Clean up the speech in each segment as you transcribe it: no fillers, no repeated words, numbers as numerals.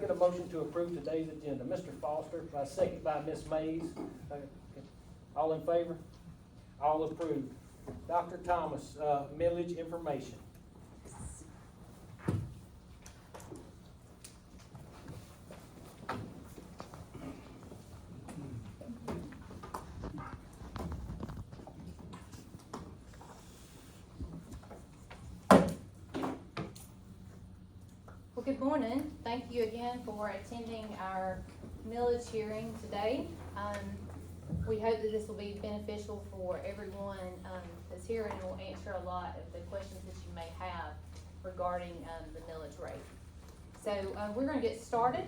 Get a motion to approve today's agenda. Mr. Foster, by second by Ms. Mays. All in favor? All approved. Dr. Thomas, millage information. Well, good morning. Thank you again for attending our millage hearing today. We hope that this will be beneficial for everyone that's here and will answer a lot of the questions that you may have regarding the millage rate. So we're going to get started,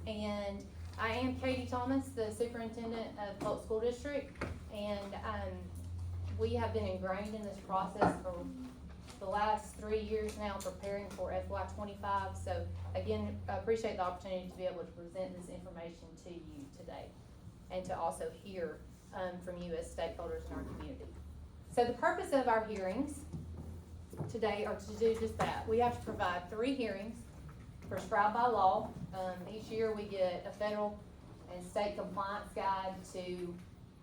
and I am Katie Thomas, the superintendent of Polk School District, and we have been ingrained in this process for the last 3 years now, preparing for FY25. So again, I appreciate the opportunity to be able to present this information to you today, and to also hear from you as stakeholders in our community. So the purpose of our hearings today are to do just that. We have to provide 3 hearings prescribed by law. Each year we get a federal and state compliance guide to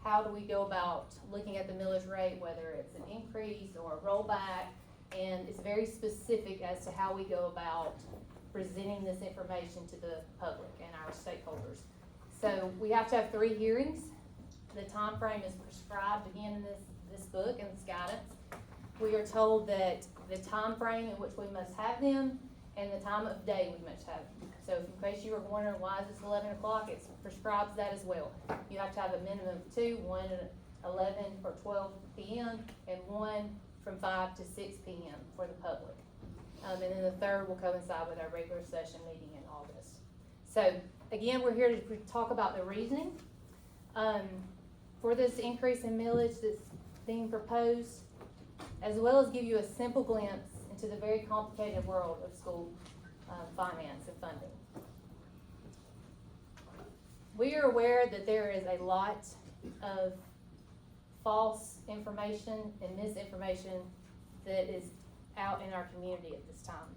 how do we go about looking at the millage rate, whether it's an increase or a rollback, and it's very specific as to how we go about presenting this information to the public and our stakeholders. So we have to have 3 hearings. The time frame is prescribed again in this book and this guidance. We are told that the time frame in which we must have them and the time of day we must have them. So in case you were wondering why is this 11 o'clock, it prescribes that as well. You have to have a minimum of 2, one at 11 or 12 p.m. and one from 5 to 6 p.m. for the public. And then the third will coincide with our regular session meeting in August. So again, we're here to talk about the reasoning for this increase in millage that's being proposed, as well as give you a simple glimpse into the very complicated world of school finance and funding. We are aware that there is a lot of false information and misinformation that is out in our community at this time.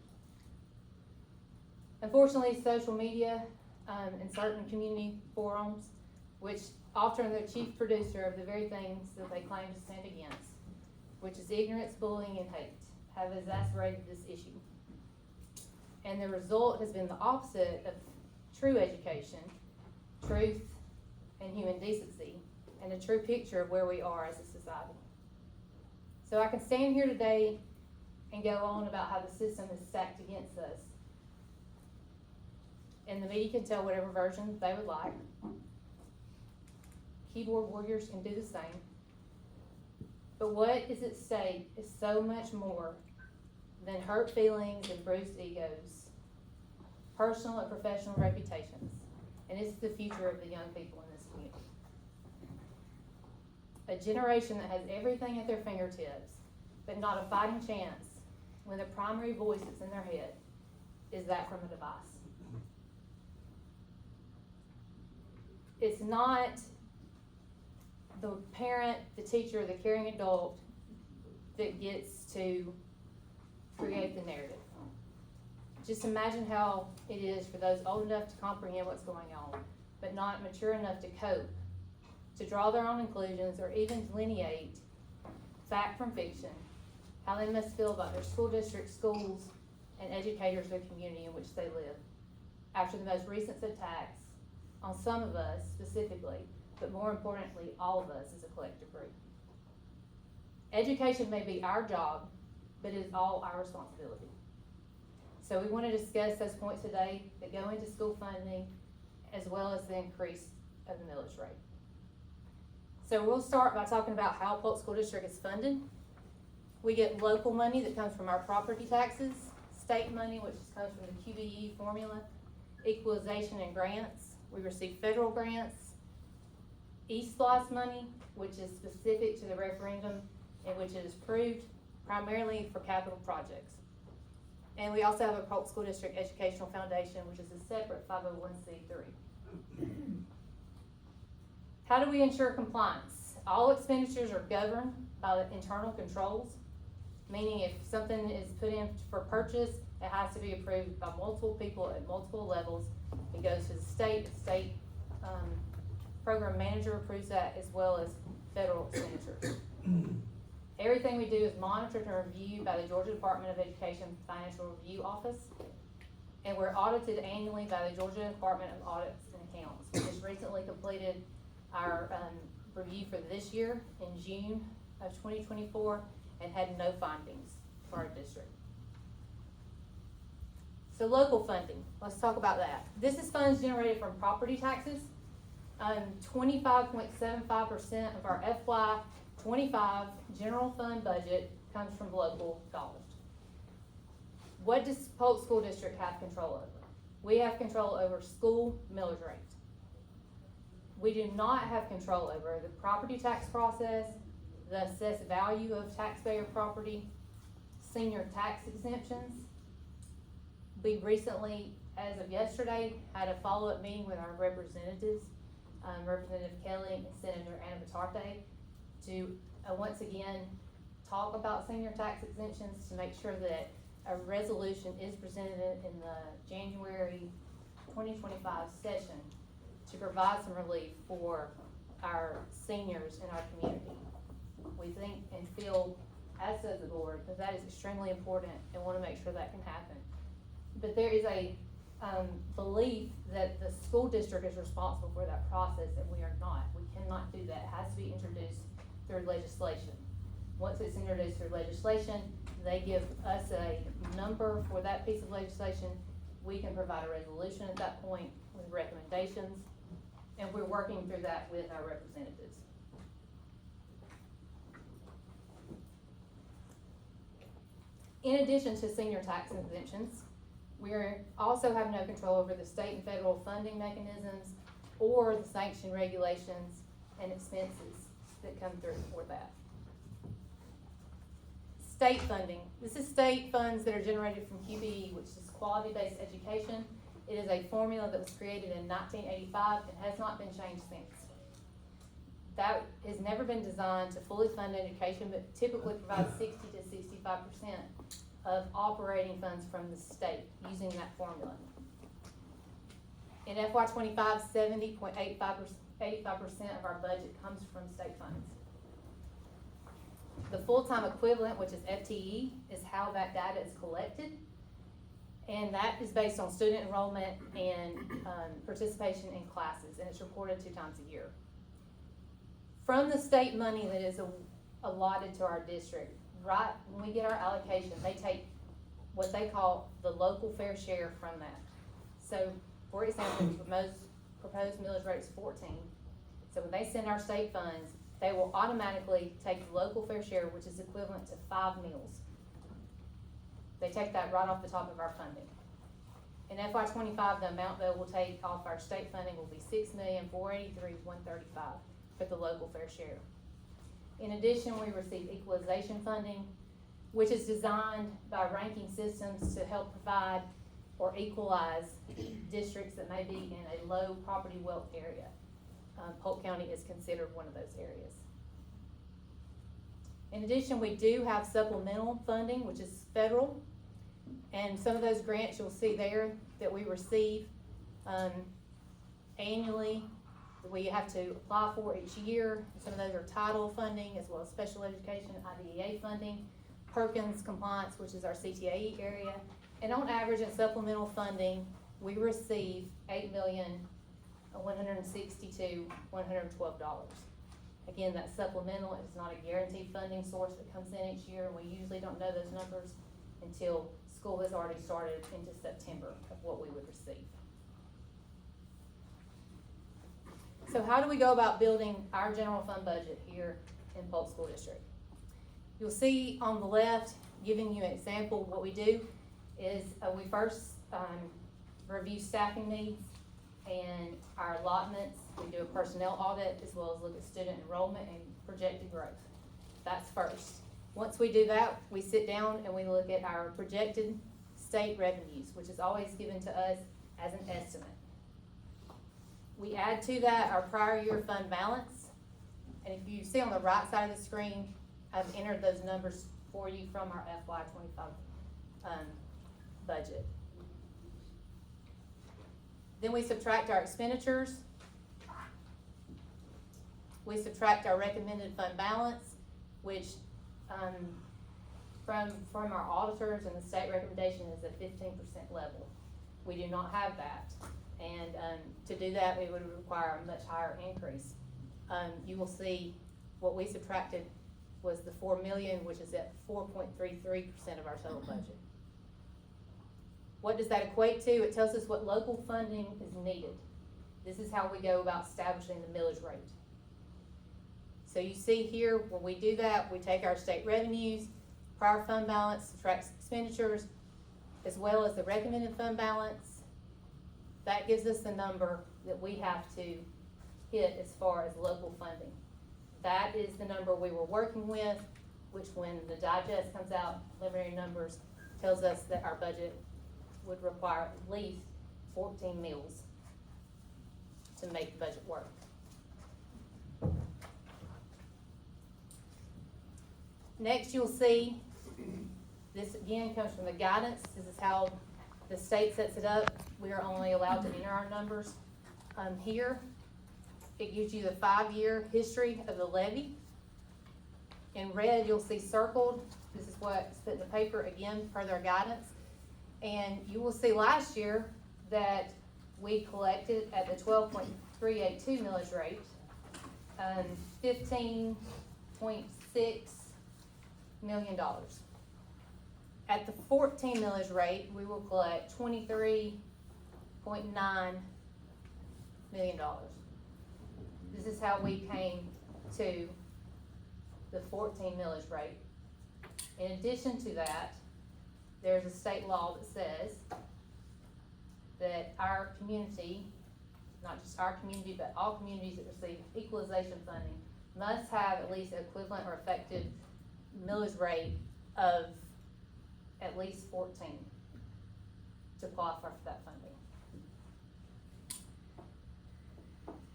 Unfortunately, social media and certain community forums, which often are the chief producer of the very things that they claim to stand against, which is ignorance, bullying, and hate, have exacerbated this issue. And the result has been the opposite of true education, truth, and human decency, and a true picture of where we are as a society. So I can stand here today and go on about how the system is stacked against us. And the media can tell whatever version they would like. Keyboard warriors can do the same. But what is at stake is so much more than hurt feelings and bruised egos, personal and professional reputations, and it's the future of the young people in this community. A generation that has everything at their fingertips, but not a fighting chance when the primary voice that's in their head is that from a device. It's not the parent, the teacher, the caring adult that gets to create the narrative. Just imagine how it is for those old enough to comprehend what's going on, but not mature enough to cope, to draw their own conclusions, or even delineate fact from fiction, how they must feel about their school district, schools, and educators of the community in which they live, after the most recent attacks on some of us specifically, but more importantly, all of us as a collective group. Education may be our job, but it is all our responsibility. So we want to discuss those points today that go into school funding, as well as the increase of the millage rate. So we'll start by talking about how Polk School District is funded. We get local money that comes from our property taxes, state money, which comes from the QBE formula, equalization and grants. We receive federal grants, eSPLOST money, which is specific to the referendum in which it is approved, primarily for capital projects. And we also have a Polk School District Educational Foundation, which is a separate 501c3. How do we ensure compliance? All expenditures are governed by the internal controls, meaning if something is put in for purchase, It has to be approved by multiple people at multiple levels. It goes to the state, program manager approves that, as well as federal expenditures. Everything we do is monitored and reviewed by the Georgia Department of Education Financial Review Office, and we're audited annually by the Georgia Department of Audits and Accounts. We just recently completed our review for this year in June of 2024 and had no findings for our district. So local funding, let's talk about that. This is funds generated from property taxes. 25.75% of our FY 25 general fund budget comes from local dollars. What does Polk School District have control over? We have control over school millage rate. We do not have control over the property tax process, the assessed value of taxpayer property, senior tax exemptions. We recently, as of yesterday, had a follow-up meeting with our representatives, Representative Kelly and Senator Anna Batarte, to once again talk about senior tax exemptions, to make sure that a resolution is presented in the January 2025 session to provide some relief for our seniors in our community. We think and feel, as does the board, that that is extremely important and want to make sure that can happen. But there is a belief that the school district is responsible for that process, and we are not. We cannot do that. It has to be introduced through legislation. Once it's introduced through legislation, they give us a number for that piece of legislation. We can provide a resolution at that point with recommendations, and we're working through that with our representatives. In addition to senior tax exemptions, we also have no control over the state and federal funding mechanisms or the sanction regulations and expenses that come through for that. State funding. This is state funds that are generated from QBE, which is quality-based education. It is a formula that was created in 1985 and has not been changed since. That has never been designed to fully fund education, but typically provides 60 to 65% of operating funds from the state using that formula. In FY 25, 85% of our budget comes from state funds. The full-time equivalent, which is FTE, is how that data is collected. And that is based on student enrollment and participation in classes, and it's reported 2 times a year. From the state money that is allotted to our district, right when we get our allocation, they take what they call the local fair share from that. So, for example, the proposed millage rate is 14. So when they send our state funds, they will automatically take the local fair share, which is equivalent to 5 meals. They take that right off the top of our funding. In FY 25, the amount that we'll take off our state funding will be $6,483,135 for the local fair share. In addition, we receive equalization funding, which is designed by ranking systems to help provide or equalize districts that may be in a low property wealth area. Polk County is considered one of those areas. In addition, we do have supplemental funding, which is federal, and some of those grants you'll see there that we receive annually, that we have to apply for each year. Some of those are title funding, as well as special education, IDEA funding, Perkins compliance, which is our CTAE area. And on average, in supplemental funding, we receive $8,162,112. Again, that supplemental is not a guaranteed funding source that comes in each year, and we usually don't know those numbers until school has already started into September of what we would receive. So how do we go about building our general fund budget here in Polk School District? You'll see on the left, giving you an example of what we do, is we first review staffing needs and our allotments. We do a personnel audit, as well as look at student enrollment and projected growth. That's first. Once we do that, we sit down and we look at our projected state revenues, which is always given to us as an estimate. We add to that our prior year fund balance, and if you see on the right side of the screen, I've entered those numbers for you from our FY 25 budget. Then we subtract our expenditures. We subtract our recommended fund balance, which, from our auditors and the state recommendation is a 15% level. We do not have that, and, to do that, it would require a much higher increase. You will see what we subtracted was the 4 million, which is at 4.33% of our total budget. What does that equate to? It tells us what local funding is needed. This is how we go about establishing the millage rate. So you see here, when we do that, we take our state revenues, prior fund balance, subtract expenditures, as well as the recommended fund balance. That gives us the number that we have to hit as far as local funding. That is the number we were working with, which when the digest comes out, preliminary numbers, tells us that our budget would require at least 14 mills to make the budget work. Next, you'll see, this again comes from the guidance. This is how the state sets it up. We are only allowed to enter our numbers here. It gives you the 5-year history of the levy. In red, you'll see circled. This is what's put in the paper, again, per their guidance. And you will see last year that we collected at the 12.382 millage rate, $15.6 million. At the 14 millage rate, we will collect $23.9 million. This is how we came to the 14 millage rate. In addition to that, there's a state law that says that our community, not just our community, but all communities that receive equalization funding must have at least equivalent or effective millage rate of at least 14 to qualify for that funding.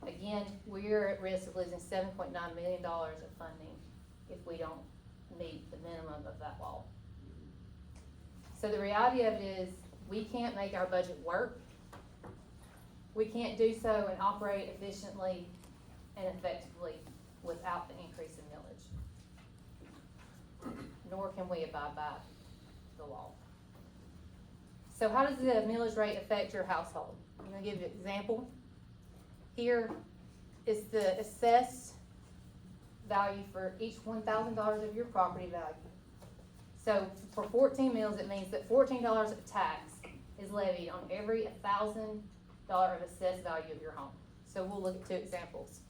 Again, we're at risk of losing $7.9 million of funding if we don't meet the minimum of that law. So the reality of it is, we can't make our budget work. We can't do so and operate efficiently and effectively without the increase in millage. Nor can we abide by the law. So how does the millage rate affect your household? I'm gonna give you an example. Here is the assessed value for each $1,000 of your property value. So for 14 mills, it means that $14 of tax is levied on every $1,000 of assessed value of your home. So we'll look at 2 examples.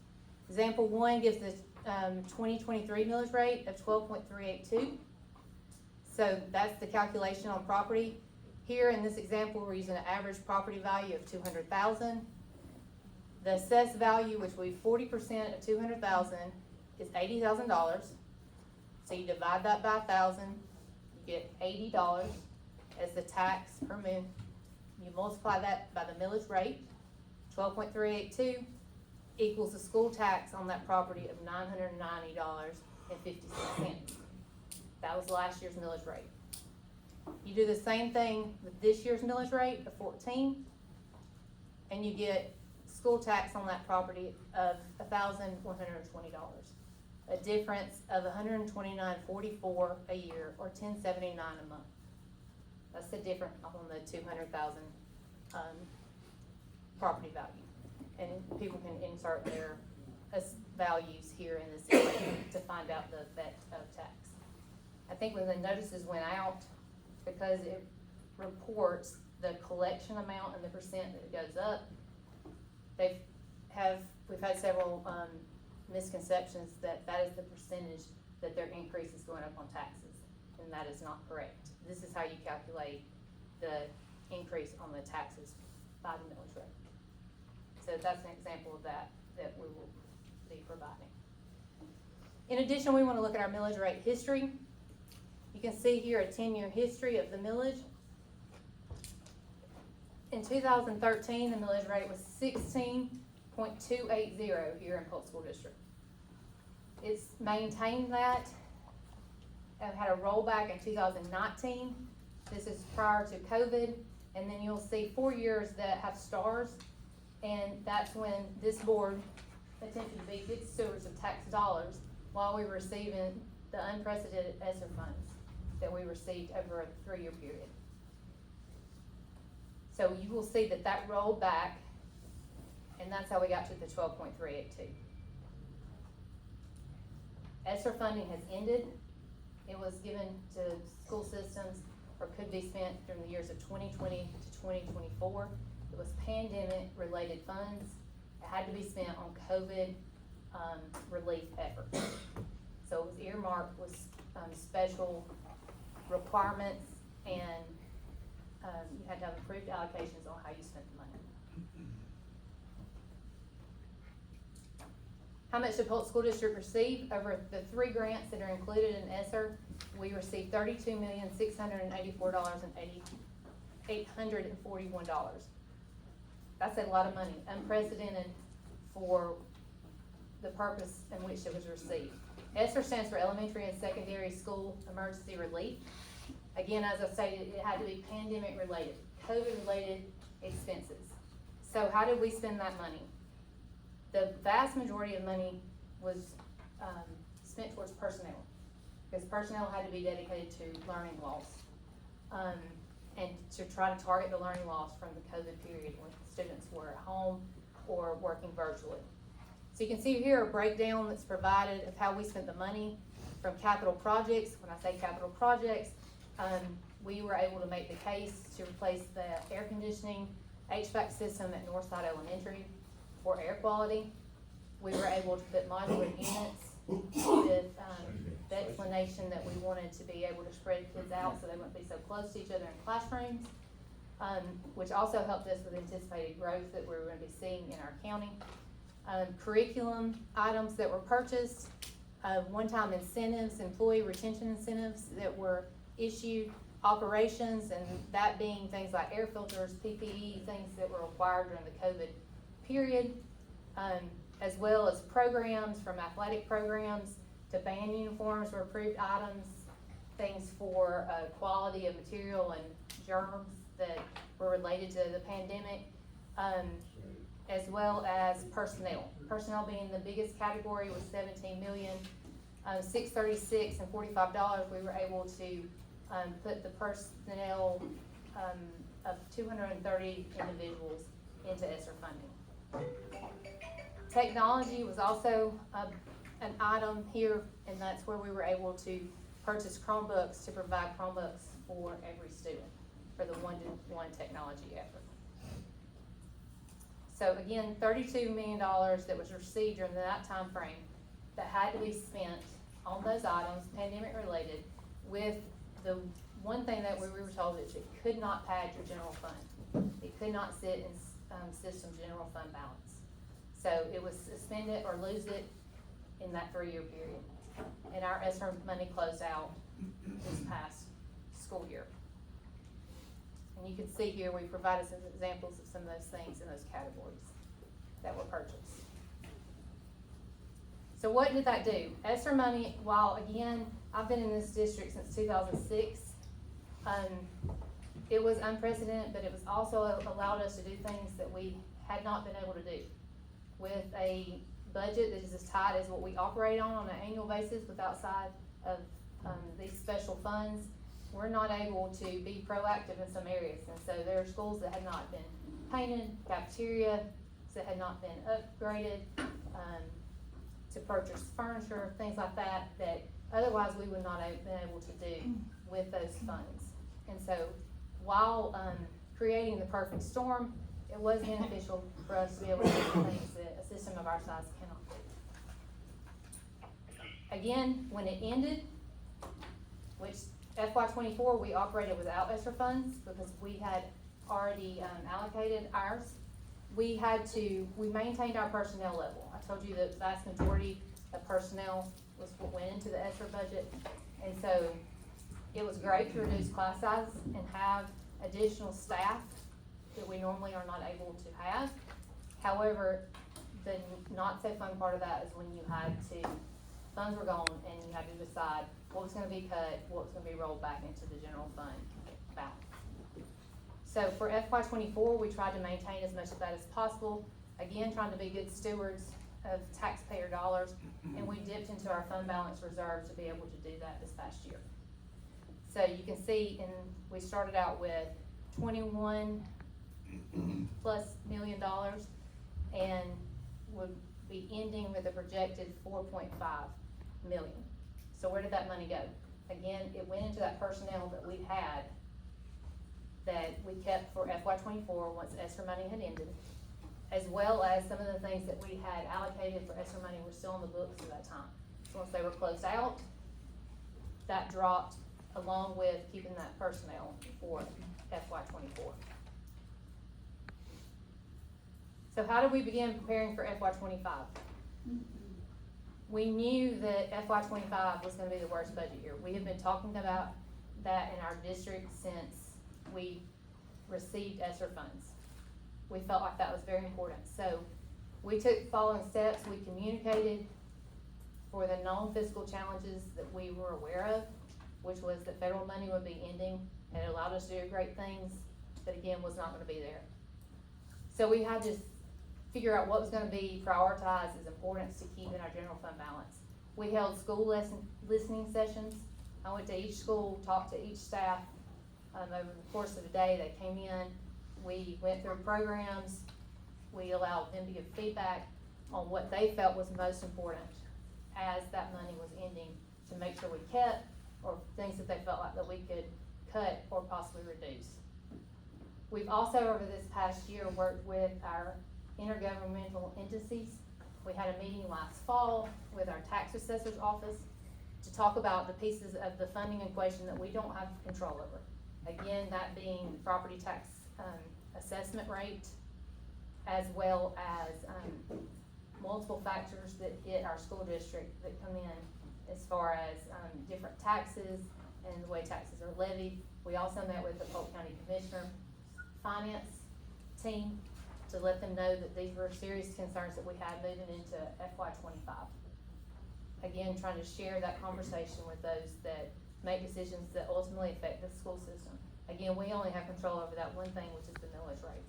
Example 1 gives the 2023 millage rate of 12.382. So that's the calculation on property. Here in this example, we're using an average property value of $200,000. The assessed value, which will be 40% of $200,000, is $80,000. So you divide that by 1,000, you get $80 as the tax per moon. You multiply that by the millage rate, 12.382 equals the school tax on that property of $990.56. That was last year's millage rate. You do the same thing with this year's millage rate of 14, and you get school tax on that property of $1,120. A difference of $129.44 a year, or $10.79 a month. That's the difference on the 200,000 property value. And people can insert their values here in this equation to find out the effect of tax. I think when the notices went out, because it reports the collection amount and the percent that it goes up, we've had several misconceptions that that is the percentage that their increase is going up on taxes, and that is not correct. This is how you calculate the increase on the taxes by the millage rate. So that's an example of that we will be providing. In addition, we want to look at our millage rate history. You can see here a 10-year history of the millage. In 2013, the millage rate was 16.280 here in Polk School District. It's maintained that and had a rollback in 2019 This is prior to COVID, and then you'll see 4 years that have stars, and that's when this board attempted to be good stewards of tax dollars while we were receiving the unprecedented ESSER funds that we received over a 3-year period. So you will see that that rolled back, and that's how we got to the 12.382. ESSER funding has ended. It was given to school systems, or could be spent during the years of 2020 to 2024. It was pandemic-related funds. It had to be spent on COVID relief efforts. So it was earmarked with special requirements, and you had to have approved allocations on how you spent the money. How much did Polk School District receive? Over the 3 grants that are included in ESSER, we received $32,684,841. That's a lot of money, unprecedented for the purpose in which it was received. ESSER stands for Elementary and Secondary School Emergency Relief. Again, as I stated, it had to be pandemic related, COVID related expenses. So how did we spend that money? The vast majority of money was spent towards personnel, because personnel had to be dedicated to learning loss, and to try to target the learning loss from the COVID period when students were at home or working virtually. So you can see here a breakdown that's provided of how we spent the money from capital projects. When I say capital projects, we were able to make the case to replace the air conditioning HVAC system at Northside Elementary for air quality. We were able to put modular units with the explanation that we wanted to be able to spread kids out so they wouldn't be so close to each other in classrooms, which also helped us with anticipated growth that we were going to be seeing in our county. Curriculum items that were purchased, one-time incentives, employee retention incentives that were issued, operations, and that being things like air filters, PPE, things that were required during the COVID period, as well as programs, from athletic programs to band uniforms were approved items, things for quality of material and germs that were related to the pandemic, as well as personnel. Personnel being the biggest category was $17,636,045. We were able to put the personnel of 230 individuals into ESSER funding. Technology was also an item here, and that's where we were able to purchase Chromebooks to provide Chromebooks for every student for the one-to-one technology effort. So again, $32 million that was received during that time frame that had to be spent on those items, pandemic related, with the one thing that we were told is it could not pad your general fund. It could not sit in system general fund balance. So it was suspend it or lose it in that 3-year period. And our ESSER money closed out this past school year. And you can see here, we provided some examples of some of those things in those categories that were purchased. So what did that do? ESSER money, while again, I've been in this district since 2006, it was unprecedented, but it was also allowed us to do things that we had not been able to do. With a budget that is as tight as what we operate on an annual basis with outside of these special funds, we're not able to be proactive in some areas. And so there are schools that had not been painted, cafeteria that had not been upgraded, to purchase furniture, things like that, that otherwise we would not have been able to do with those funds. And so while creating the perfect storm, it was beneficial for us to be able to do things that a system of our size cannot do. Again, when it ended, which FY24 we operated without ESSER funds because we had already allocated ours, we maintained our personnel level. I told you the vast majority of personnel was what went into the ESSER budget. And so it was great to reduce class size and have additional staff that we normally are not able to have. However, the not so fun part of that is when you had to, funds were gone and you had to decide what was gonna be cut, what was gonna be rolled back into the general fund. balance. So for FY '24, we tried to maintain as much of that as possible, again, trying to be good stewards of taxpayer dollars, and we dipped into our fund balance reserve to be able to do that this past year. So you can see, we started out with 21 plus $1 million, and would be ending with a projected 4.5 million. So where did that money go? Again, it went into that personnel that we had, that we kept for FY '24 once ESSER money had ended, as well as some of the things that we had allocated for ESSER money were still on the books at that time. So once they were closed out, that dropped along with keeping that personnel for FY '24. So how did we begin preparing for FY '25? We knew that FY '25 was gonna be the worst budget year. We have been talking about that in our district since we received ESSER funds. We felt like that was very important. So we took the following steps. We communicated for the non-fiscal challenges that we were aware of, which was that federal money would be ending, and it allowed us to do great things, but again, was not gonna be there. So we had to figure out what was gonna be prioritized as importance to keep in our general fund balance. We held school listening sessions. I went to each school, talked to each staff, over the course of the day. They came in, we went through programs, we allowed them to give feedback on what they felt was most important as that money was ending, to make sure we kept, or things that they felt like that we could cut or possibly reduce. We've also, over this past year, worked with our intergovernmental entities. We had a meeting last fall with our tax assessor's office to talk about the pieces of the funding equation that we don't have control over. Again, that being the property tax assessment rate, as well as multiple factors that hit our school district that come in, as far as different taxes and the way taxes are levied. We also met with the Polk County Commissioner Finance team to let them know that these were serious concerns that we had moving into FY '25. Again, trying to share that conversation with those that make decisions that ultimately affect the school system. Again, we only have control over that one thing, which is the millage rate.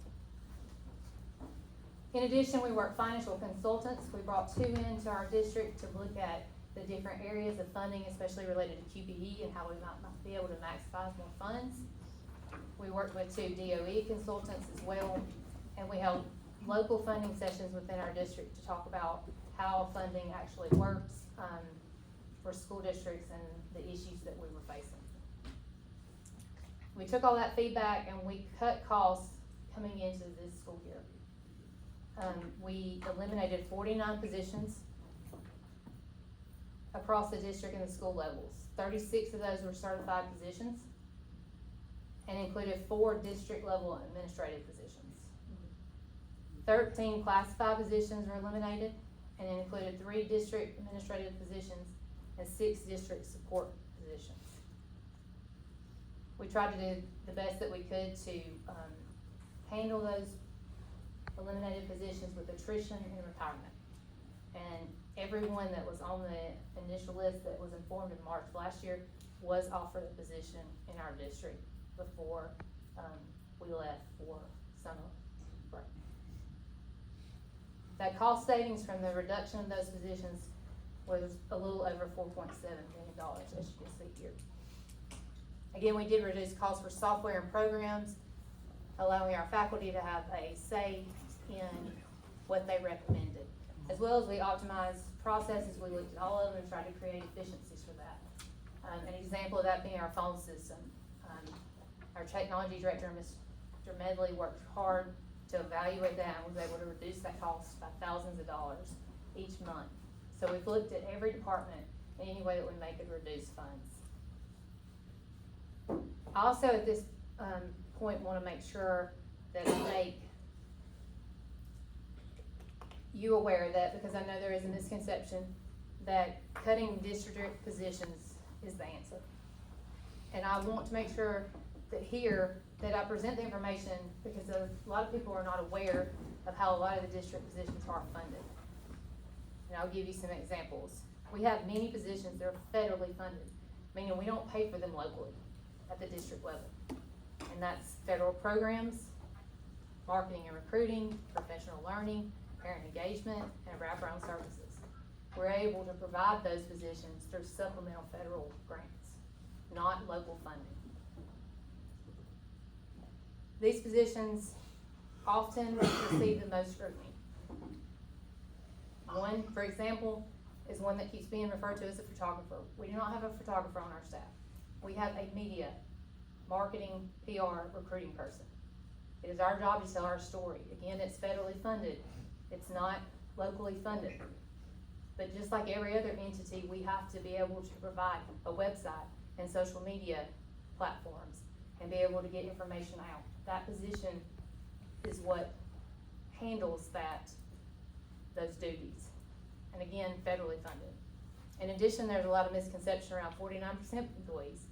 In addition, we work financial consultants. We brought 2 into our district to look at the different areas of funding, especially related to QBE and how we might be able to maximize more funds. We worked with 2 DOE consultants as well, and we held local funding sessions within our district to talk about how funding actually works for school districts and the issues that we were facing. We took all that feedback and we cut costs coming into this school year. We eliminated 49 positions across the district and the school levels. 36 of those were certified positions, and included 4 district level administrative positions. 13 classified positions were eliminated, and it included 3 district administrative positions and 6 district support positions. We tried to do the best that we could to handle those eliminated positions with attrition and retirement. And everyone that was on the initial list that was informed in March last year was offered a position in our district before we left for summer break. That cost savings from the reduction of those positions was a little over $4.7 million, as you can see here. Again, we did reduce costs for software and programs, allowing our faculty to have a say in what they recommended. As well as we optimized processes, we looked at all of them and tried to create efficiencies for that. An example of that being our phone system. Our technology director, Mr. Medley, worked hard to evaluate that and was able to reduce that cost by thousands of dollars each month. So we've looked at every department in any way that we make it reduce funds. I also at this point want to make sure that I make you aware that, because I know there is a misconception that cutting district positions is the answer. And I want to make sure that here, that I present the information, because a lot of people are not aware of how a lot of the district positions are funded. And I'll give you some examples. We have many positions that are federally funded, meaning we don't pay for them locally at the district level. and that's federal programs, marketing and recruiting, professional learning, parent engagement, and wraparound services. We're able to provide those positions through supplemental federal grants, not local funding. These positions often receive the most scrutiny. One, for example, is one that keeps being referred to as a photographer. We do not have a photographer on our staff. We have a media, marketing, PR, recruiting person. It is our job to tell our story. Again, it's federally funded. It's not locally funded. But just like every other entity, we have to be able to provide a website and social media platforms and be able to get information out. That position is what handles those duties. And again, federally funded. In addition, there's a lot of misconception around 49% employees.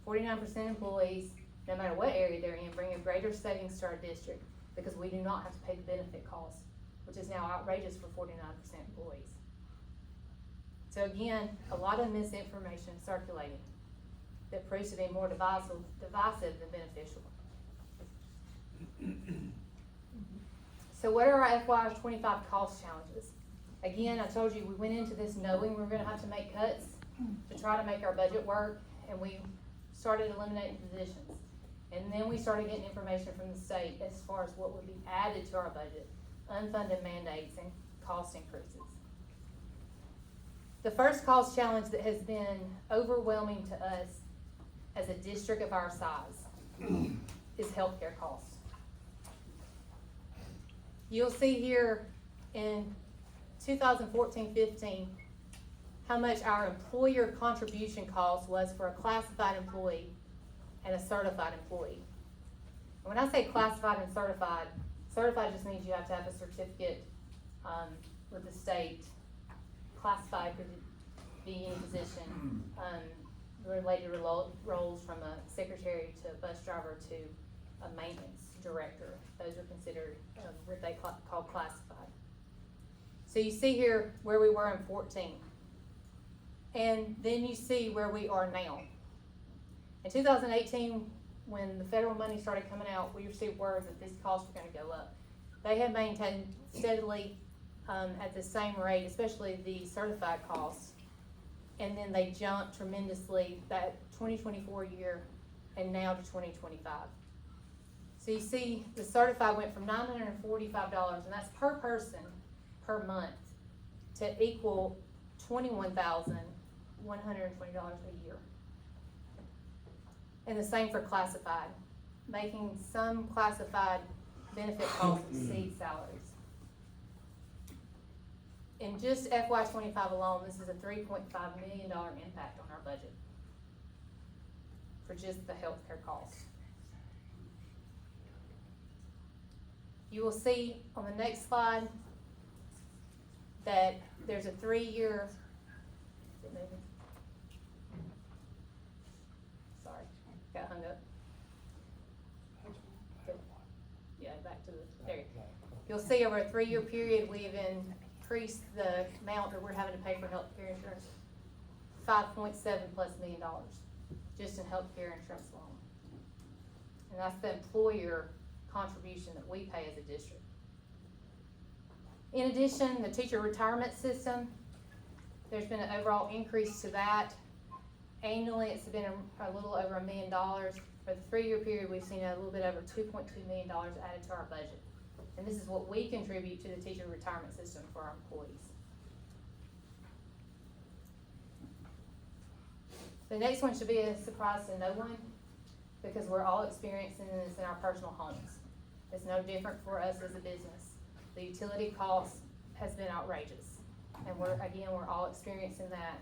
49% employees, no matter what area they're in, bring a greater savings to our district because we do not have to pay the benefit costs, which is now outrageous for 49% employees. So again, a lot of misinformation circulating that proves to be more divisive than beneficial. So what are our FY25 cost challenges? Again, I told you we went into this knowing we were gonna have to make cuts to try to make our budget work, and we started eliminating positions. And then we started getting information from the state as far as what would be added to our budget, unfunded mandates and cost increases. The first cost challenge that has been overwhelming to us as a district of our size is healthcare costs. You'll see here in 2014-15 how much our employer contribution cost was for a classified employee and a certified employee. And when I say classified and certified, certified just means you have to have a certificate with the state. Classified could be any position, related roles from a secretary to a bus driver to a maintenance director. Those are considered what they call classified. So you see here where we were in 14. And then you see where we are now. In 2018, when the federal money started coming out, we received word that these costs were gonna go up. They have maintained steadily at the same rate, especially the certified costs. And then they jumped tremendously that 2024 year and now to 2025. So you see the certified went from $945, and that's per person per month, to equal $21,120 a year. And the same for classified, making some classified benefit costs exceed salaries. In just FY25 alone, this is a $3.5 million impact on our budget for just the healthcare costs. You will see on the next slide that there's a 3-year, sorry, got hung up. Yeah, back to the, there. You'll see over a 3-year period, we've increased the amount that we're having to pay for healthcare insurance, $5.7+ million, just in healthcare insurance alone. And that's the employer contribution that we pay as a district. In addition, the teacher retirement system, there's been an overall increase to that. Annually, it's been a little over $1 million. For the 3-year period, we've seen a little bit over $2.2 million added to our budget. And this is what we contribute to the teacher retirement system for our employees. The next one should be a surprise to no one, because we're all experiencing this in our personal homes. It's no different for us as a business. The utility cost has been outrageous, and we're all experiencing that,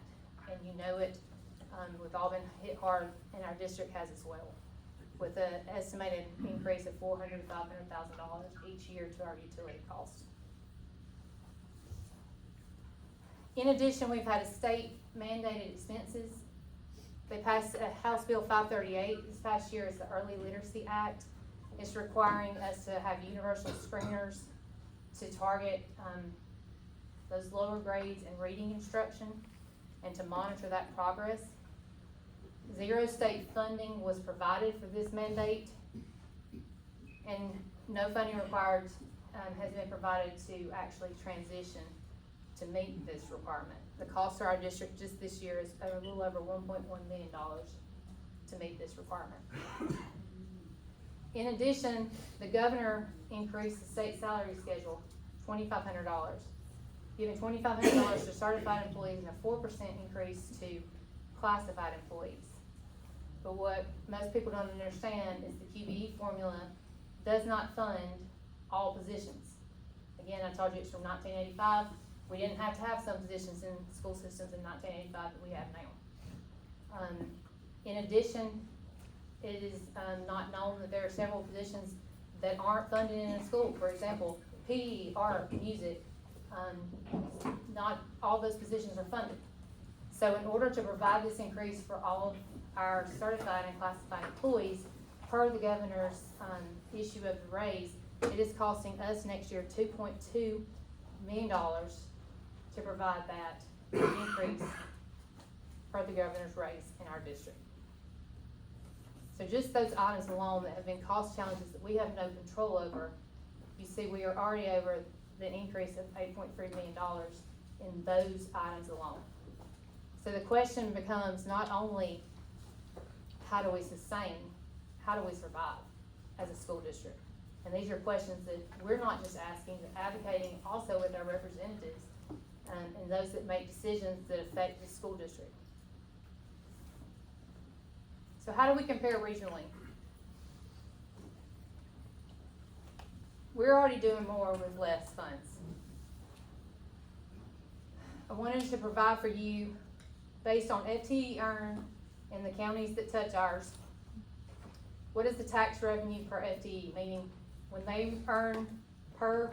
and you know it. We've all been hit hard, and our district has as well, with an estimated increase of $400,000 to $500,000 each year to our utility costs. In addition, we've had a state mandated expenses. They passed House Bill 538 this past year. It's the Early Literacy Act. It's requiring us to have universal screeners to target those lower grades in reading instruction and to monitor that progress. Zero state funding was provided for this mandate, and no funding required, has been provided to actually transition to meet this requirement. The cost to our district just this year is a little over $1.1 million to meet this requirement. In addition, the governor increased the state salary schedule $2,500, giving $2,500 to certified employees and a 4% increase to classified employees. But what most people don't understand is the QBE formula does not fund all positions. Again, I told you it's from 1985. We didn't have to have some positions in school systems in 1985 that we have now. In addition, it is not known that there are several positions that aren't funded in a school. For example, PE, art, music, not all those positions are funded. So in order to provide this increase for all of our certified and classified employees, per the governor's issue of the raise, it is costing us next year $2.2 million to provide that increase per the governor's raise in our district. So just those items alone that have been cost challenges that we have no control over, you see we are already over the increase of $8.3 million in those items alone. So the question becomes not only how do we sustain, how do we survive as a school district? And these are questions that we're not just asking, but advocating also with our representatives and those that make decisions that affect the school district. So how do we compare regionally? We're already doing more with less funds. I wanted to provide for you, based on FTE earned in the counties that touch ours, what is the tax revenue per FTE, meaning when they earn per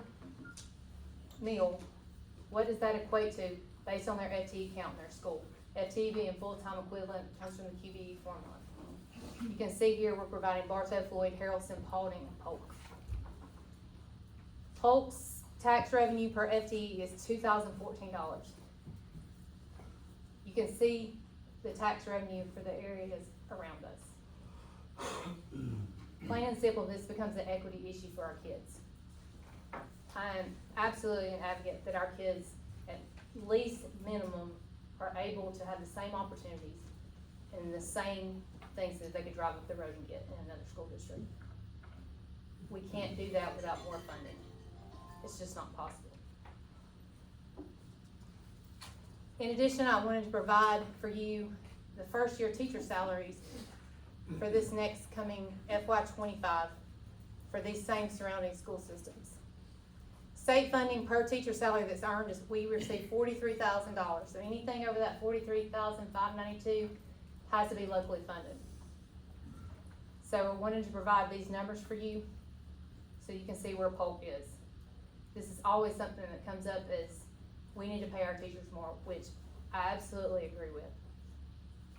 meal, what does that equate to based on their FTE count in their school? FTE being full-time equivalent comes from the QBE formula. You can see here we're providing Bartow, Floyd, Harrelson, Paulding, and Polk. Polk's tax revenue per FTE is $2,014. You can see the tax revenue for the areas around us. Plain and simple, this becomes an equity issue for our kids. I'm absolutely an advocate that our kids, at least minimum, are able to have the same opportunities and the same things that they could drive up the road and get in another school district. We can't do that without more funding. It's just not possible. In addition, I wanted to provide for you the first year teacher salaries for this next coming FY25 for these same surrounding school systems. State funding per teacher salary that's earned is we receive $43,000. So anything over that $43,592 has to be locally funded. So I wanted to provide these numbers for you so you can see where Polk is. This is always something that comes up is we need to pay our teachers more, which I absolutely agree with.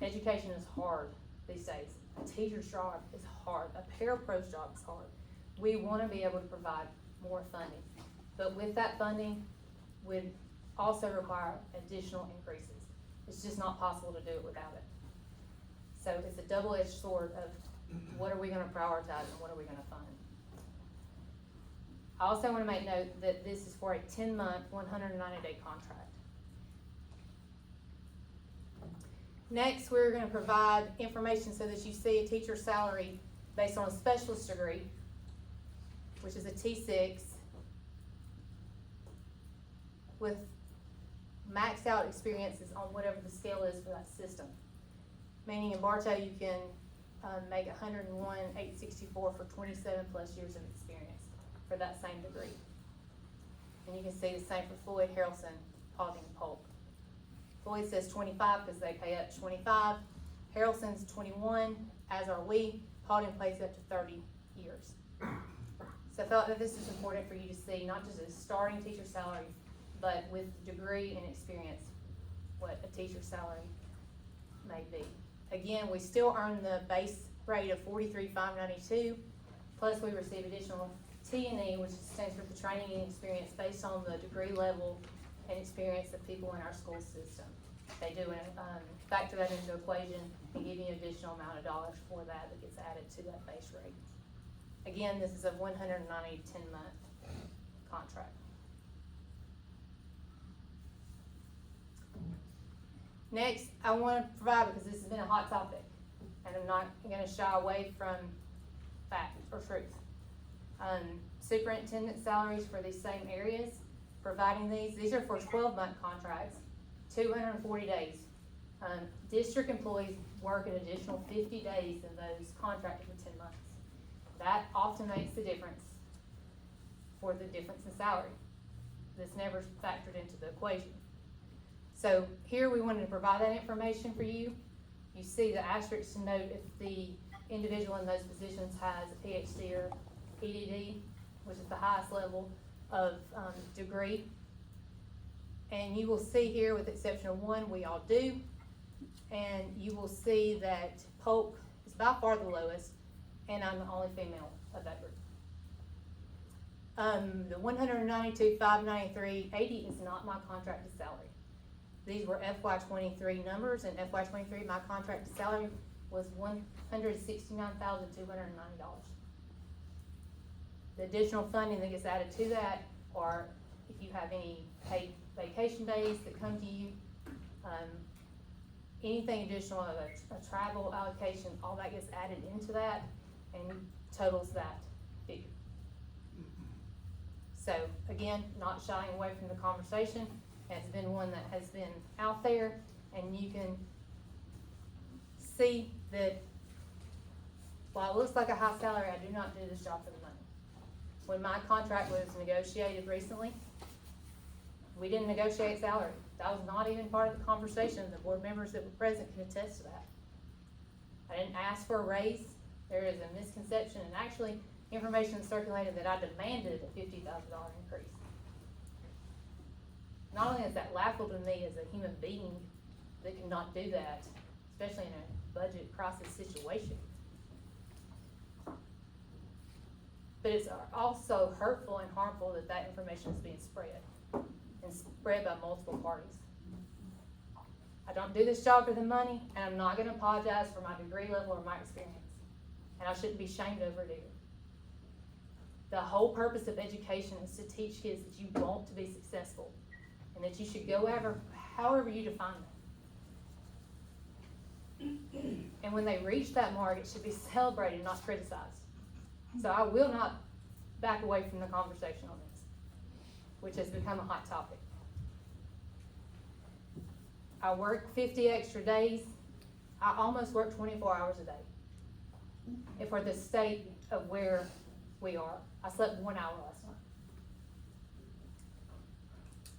Education is hard these days. A teacher's job is hard. A parapro's job is hard. We want to be able to provide more funding. But with that funding would also require additional increases. It's just not possible to do it without it. So it's a double-edged sword of what are we going to prioritize and what are we going to fund. I also want to make note that this is for a 10-month, 190-day contract. Next, we're going to provide information so that you see a teacher's salary based on a specialist degree, which is a T6, with maxed out experiences on whatever the scale is for that system. Meaning in Bartow, you can make 101,864 for 27 plus years of experience for that same degree. And you can see the same for Floyd, Harrelson, Paulding, and Polk. Floyd says 25 because they pay up to 25. Harrelson's 21, as are we. Paulding pays up to 30 years. So I felt that this is important for you to see, not just a starting teacher salary, but with degree and experience, what a teacher's salary may be. Again, we still earn the base rate of $43,592, plus we receive additional T&E, which stands for the training and experience based on the degree level and experience of people in our school system. They do factor that into the equation and give you an additional amount of dollars for that that gets added to that base rate. Again, this is a 190 10-month contract. Next, I want to provide, because this has been a hot topic, and I'm not going to shy away from fact or truth. Superintendent salaries for these same areas, providing these are for 12-month contracts, 240 days. District employees work an additional 50 days in those contracted for 10 months. That often makes the difference for the difference in salary. This never factored into the equation. So here we wanted to provide that information for you. You see the asterisk to note if the individual in those positions has a PhD or EDD, which is the highest level of degree. And you will see here, with the exception of one, we all do. And you will see that Polk is by far the lowest, and I'm the only female of that group. The 192, 593, 80 is not my contracted salary. These were FY23 numbers, and FY23, my contracted salary was $169,290. The additional funding that gets added to that, or if you have any paid vacation days that come to you, anything additional, a travel allocation, all that gets added into that and totals that figure. So again, not shying away from the conversation. It's been one that has been out there, and you can see that while it looks like a high salary, I do not do this job for the money. When my contract was negotiated recently, we didn't negotiate salary. That was not even part of the conversation. The board members that were present can attest to that. I didn't ask for a raise. There is a misconception, and actually information circulated that I demanded a $50,000 increase. Not only is that laughable to me as a human being that cannot do that, especially in a budget crisis situation, but it's also hurtful and harmful that that information is being spread, and spread by multiple parties. I don't do this job for the money, and I'm not gonna apologize for my degree level or my experience. And I shouldn't be shamed over it either. The whole purpose of education is to teach kids that you want to be successful, and that you should go however you define that. And when they reach that mark, it should be celebrated, not criticized. So I will not back away from the conversation on this, which has become a hot topic. I work 50 extra days. I almost work 24 hours a day. And for the state of where we are, I slept 1 hour last night.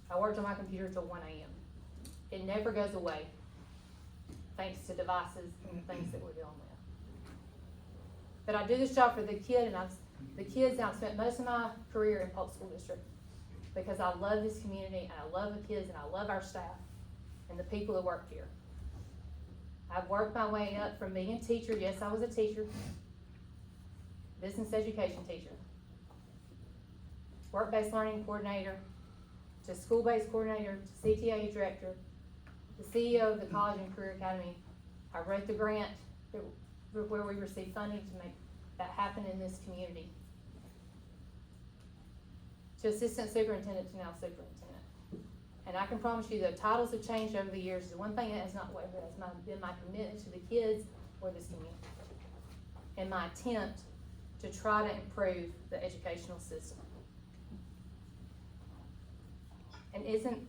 I worked on my computer till 1 a.m. It never goes away, thanks to devices and the things that we're dealing with. But I do this job for the kids, and I've spent most of my career in Polk School District because I love this community, and I love the kids, and I love our staff and the people that work here. I've worked my way up from being a teacher. Yes, I was a teacher, business education teacher, work-based learning coordinator, to school-based coordinator, to CTA director, the CEO of the College and Career Academy. I wrote the grant where we received funding to make that happen in this community. To assistant superintendent to now superintendent. And I can promise you the titles have changed over the years. The one thing that has not wavered has been my commitment to the kids or this community, and my attempt to try to improve the educational system. And isn't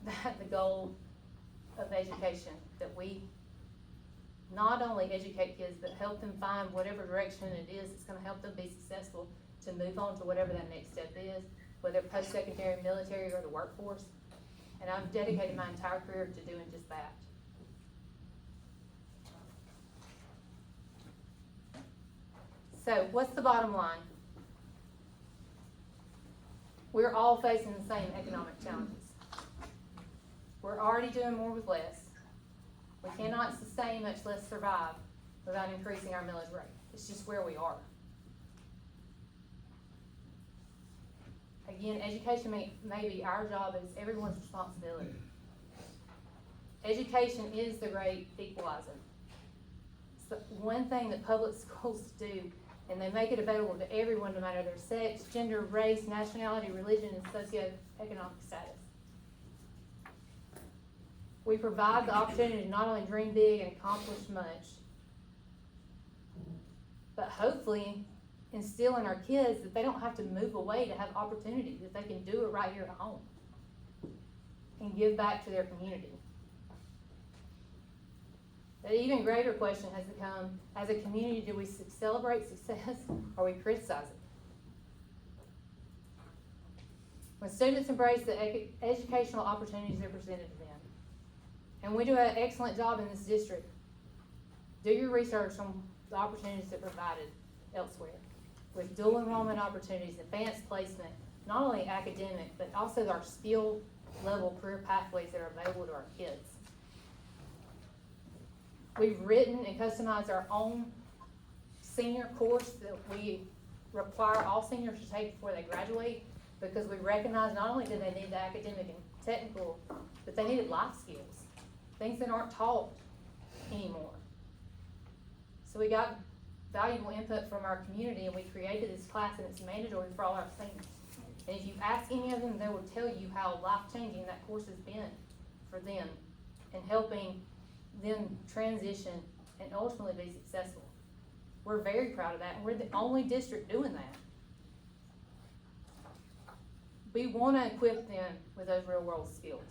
that the goal of education? That we not only educate kids, but help them find whatever direction it is that's gonna help them be successful to move on to whatever that next step is, whether post-secondary, military, or the workforce. And I've dedicated my entire career to doing just that. So what's the bottom line? We're all facing the same economic challenges. We're already doing more with less. We cannot sustain, much less survive, without increasing our millage rate. It's just where we are. Again, education may be our job, but it's everyone's responsibility. Education is the great equalizer. It's the one thing that public schools do, and they make it available to everyone, no matter their sex, gender, race, nationality, religion, and socioeconomic status. We provide the opportunity to not only dream big and accomplish much, but hopefully instill in our kids that they don't have to move away to have opportunities, that they can do it right here at home and give back to their community. The even greater question has become, as a community, do we celebrate success or we criticize it? When students embrace the educational opportunities that are presented to them, and we do an excellent job in this district, do your research on the opportunities that are provided elsewhere, with dual enrollment opportunities, advanced placement, not only academic, but also our skill level career pathways that are available to our kids. We've written and customized our own senior course that we require all seniors to take before they graduate, because we recognize not only do they need the academic and technical, but they needed life skills, things that aren't taught anymore. So we got valuable input from our community, and we created this class, and it's mandatory for all our seniors. And if you ask any of them, they will tell you how life-changing that course has been for them in helping them transition and ultimately be successful. We're very proud of that, and we're the only district doing that. We want to equip them with those real-world skills.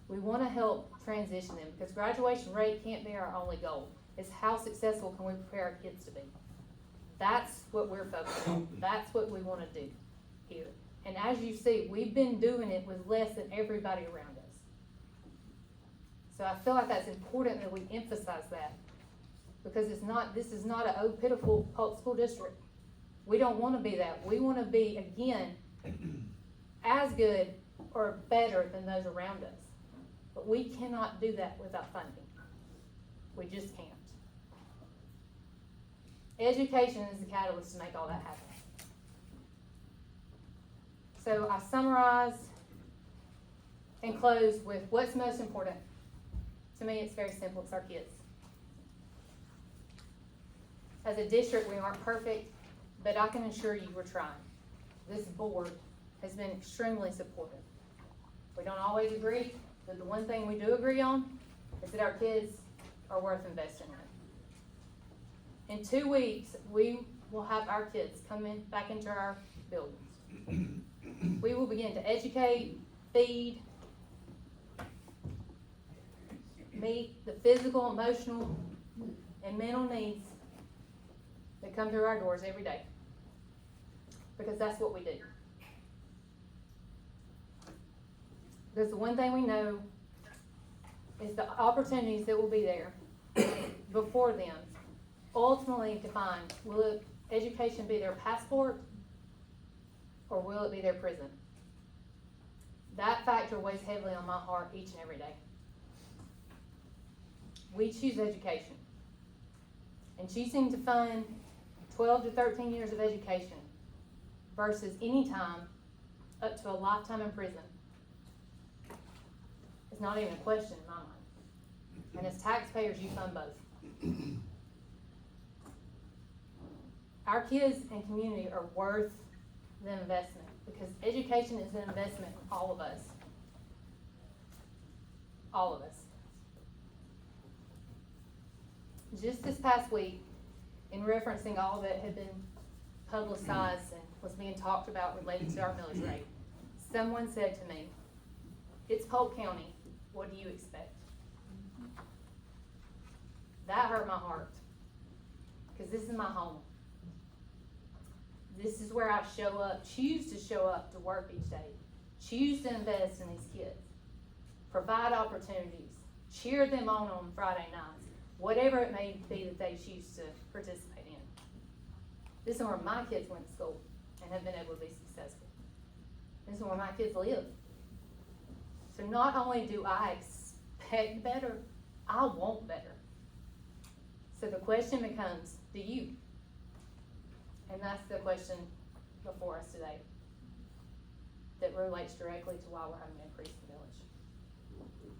We want to help transition them, because graduation rate can't be our only goal. It's how successful can we prepare our kids to be. That's what we're focused on. That's what we want to do here. And as you see, we've been doing it with less than everybody around us. So I feel like that's important that we emphasize that, because this is not a pitiful Polk School District. We don't want to be that. We want to be, again, as good or better than those around us. But we cannot do that without funding. We just can't. Education is the catalyst to make all that happen. So I summarize and close with what's most important. To me, it's very simple. It's our kids. As a district, we aren't perfect, but I can assure you we're trying. This board has been extremely supportive. We don't always agree, but the one thing we do agree on is that our kids are worth investing in. In 2 weeks, we will have our kids come back into our buildings. We will begin to educate, feed, meet the physical, emotional, and mental needs that come through our doors every day. Because that's what we do. Because the one thing we know is the opportunities that will be there before them ultimately define, will education be their passport or will it be their prison? That factor weighs heavily on my heart each and every day. We choose education. And choosing to fund 12 to 13 years of education versus any time up to a lifetime in prison is not even a question in my mind. And as taxpayers, you fund both. Our kids and community are worth the investment, because education is an investment in all of us. All of us. Just this past week, in referencing all that had been publicized and was being talked about related to our millage rate, someone said to me, "It's Polk County, what do you expect?" That hurt my heart, because this is my home. This is where I show up, choose to show up to work each day, choose to invest in these kids, provide opportunities, cheer them on Friday nights, whatever it may be that they choose to participate in. This is where my kids went to school and have been able to be successful. This is where my kids live. So not only do I expect better, I want better. So the question becomes, do you? And that's the question before us today that relates directly to why we're having an increase in village.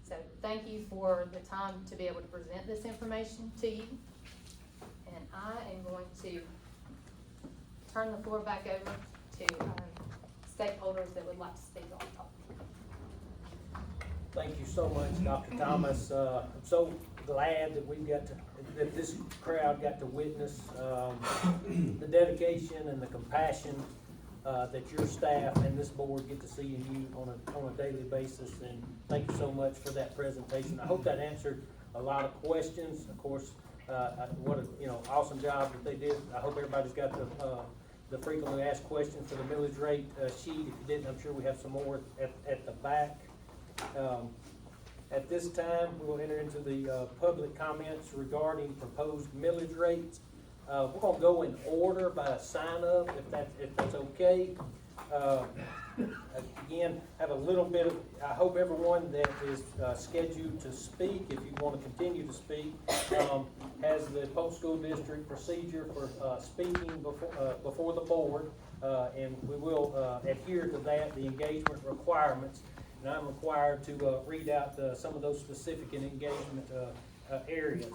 So thank you for the time to be able to present this information to you. And I am going to turn the floor back over to stakeholders that would like to speak on the topic. Thank you so much, Dr. Thomas. I'm so glad that that this crowd got to witness, the dedication and the compassion, that your staff and this board get to see in you on a daily basis. And thank you so much for that presentation. I hope that answered a lot of questions. Of course, what a, awesome job that they did. I hope everybody's got the frequently asked questions for the millage rate sheet. If you didn't, I'm sure we have some more at the back. At this time, we will enter into the public comments regarding proposed millage rates. We're gonna go in order by sign up, if that's okay. Again, have a little bit of, I hope everyone that is scheduled to speak, if you want to continue to speak, has the Polk School District procedure for speaking before the board, and we will adhere to that, the engagement requirements. And I'm required to read out some of those specific and engagement areas.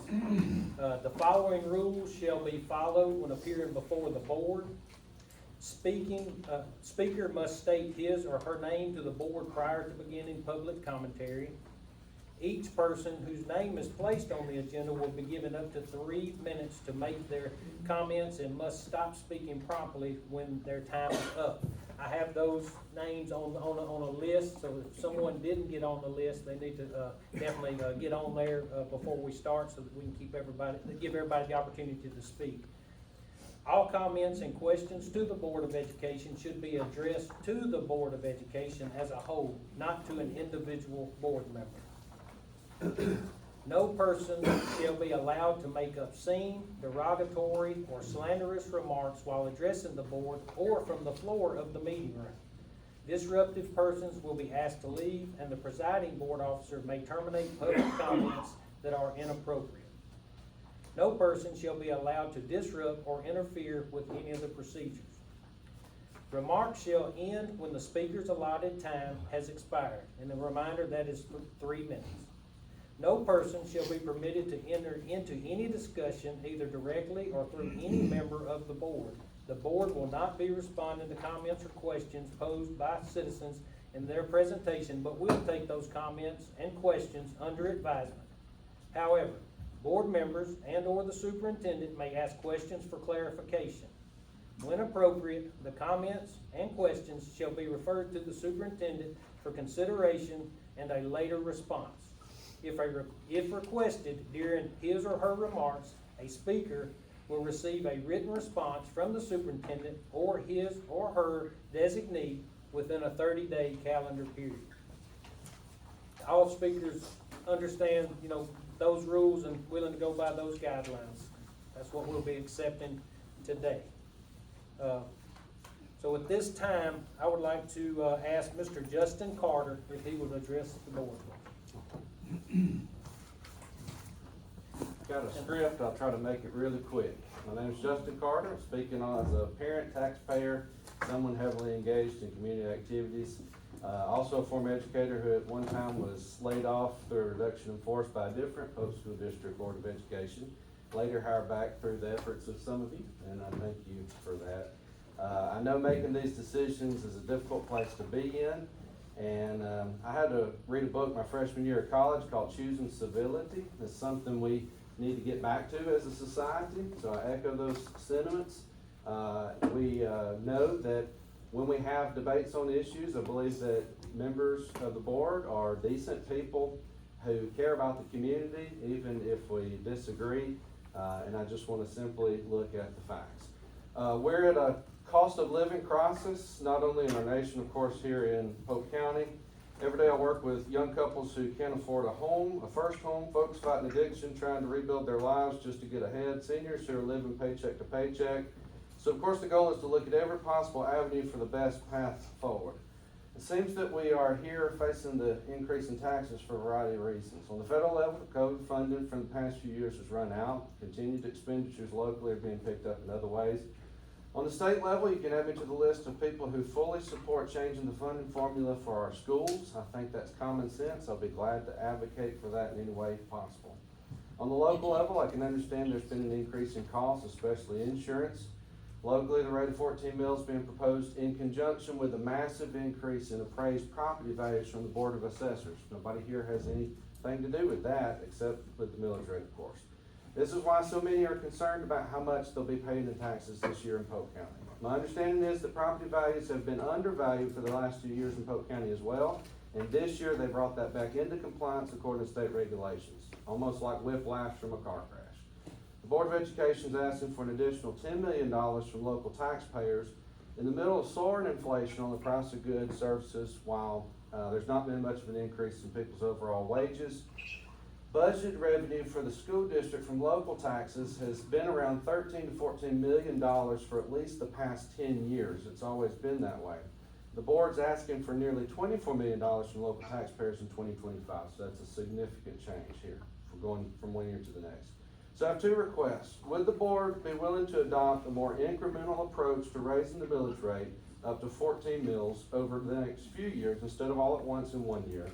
The following rules shall be followed when appearing before the board. Speaker must state his or her name to the board prior to beginning public commentary. Each person whose name is placed on the agenda will be given up to 3 minutes to make their comments and must stop speaking promptly when their time is up. I have those names on a list, so if someone didn't get on the list, they need to definitely get on there before we start, so that we can give everybody the opportunity to speak. All comments and questions to the Board of Education should be addressed to the Board of Education as a whole, not to an individual board member. No person shall be allowed to make obscene, derogatory, or slanderous remarks while addressing the board or from the floor of the meeting room. Disruptive persons will be asked to leave, and the presiding board officer may terminate public comments that are inappropriate. No person shall be allowed to disrupt or interfere with any of the procedures. Remarks shall end when the speaker's allotted time has expired, and a reminder that is 3 minutes. No person shall be permitted to enter into any discussion either directly or through any member of the board. The board will not be responding to comments or questions posed by citizens in their presentation, but will take those comments and questions under advisement. However, board members and/or the superintendent may ask questions for clarification. When appropriate, the comments and questions shall be referred to the superintendent for consideration and a later response. If requested during his or her remarks, a speaker will receive a written response from the superintendent or his or her designee within a 30-day calendar period. All speakers understand, those rules and willing to go by those guidelines. That's what we'll be accepting today. So at this time, I would like to ask Mr. Justin Carter if he would address the board. Got a script, I'll try to make it really quick. My name is Justin Carter, I'm speaking as a parent, taxpayer, someone heavily engaged in community activities. Also a former educator who at one time was laid off through a reduction in force by a different Polk School District Board of Education. Later hired back through the efforts of some of you, and I thank you for that. I know making these decisions is a difficult place to be in. And I had to read a book my freshman year of college called Choosing Civility. It's something we need to get back to as a society, so I echo those sentiments. We know that when we have debates on issues, I believe that members of the board are decent people who care about the community, even if we disagree, and I just want to simply look at the facts. We're at a cost of living crisis, not only in our nation, of course, here in Polk County. Every day I work with young couples who can't afford a home, a first home, folks fighting addiction, trying to rebuild their lives just to get ahead, seniors who are living paycheck to paycheck. So of course the goal is to look at every possible avenue for the best path forward. It seems that we are here facing the increase in taxes for a variety of reasons. On the federal level, COVID funding from the past few years has run out. Continued expenditures locally are being picked up in other ways. On the state level, you can add me to the list of people who fully support changing the funding formula for our schools. I think that's common sense. I'll be glad to advocate for that in any way possible. On the local level, I can understand there's been an increase in costs, especially insurance. Locally, the rate of 14 mills being proposed in conjunction with a massive increase in appraised property values from the Board of Assessors. Nobody here has anything to do with that except with the millage rate, of course. This is why so many are concerned about how much they'll be paying in taxes this year in Polk County. My understanding is that property values have been undervalued for the last 2 years in Polk County as well, and this year they brought that back into compliance according to state regulations, almost like whiplash from a car crash. The Board of Education is asking for an additional $10 million from local taxpayers in the middle of soaring inflation on the price of goods, services, while there's not been much of an increase in people's overall wages. Budget revenue for the school district from local taxes has been around $13 to $14 million for at least the past 10 years. It's always been that way. The board's asking for nearly $24 million from local taxpayers in 2025, so that's a significant change here for going from one year to the next. So I have two requests. Would the board be willing to adopt a more incremental approach to raising the millage rate up to 14 mills over the next few years instead of all at once in 1 year?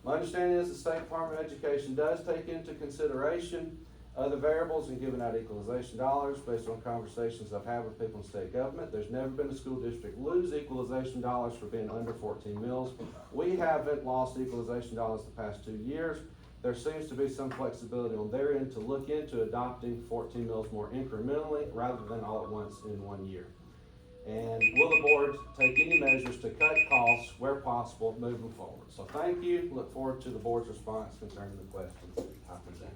My understanding is the State Department of Education does take into consideration other variables in giving out equalization dollars based on conversations I've had with people in state government. There's never been a school district lose equalization dollars for being under 14 mills. We haven't lost equalization dollars the past 2 years. There seems to be some flexibility on their end to look into adopting 14 mills more incrementally rather than all at once in 1 year. And will the board take any measures to cut costs where possible moving forward? So thank you. Look forward to the board's response concerning the questions I present.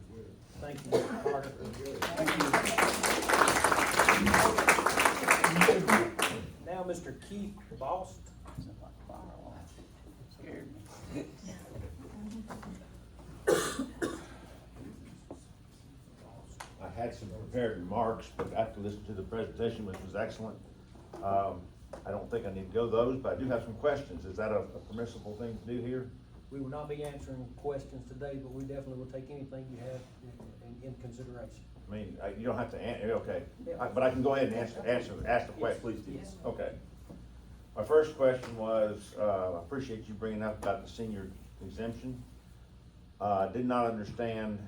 Thank you, Mr. Carter. Now, Mr. Keith Bost. Scared me. I had some prepared remarks, but after listening to the presentation, which was excellent, I don't think I need to go those, but I do have some questions. Is that a permissible thing to do here? We will not be answering questions today, but we definitely will take anything you have in consideration. I mean, you don't have to answer, okay. Yeah. But I can go ahead and ask the question. Please do. Yes. Okay. My first question was, I appreciate you bringing up about the senior exemption. Did not understand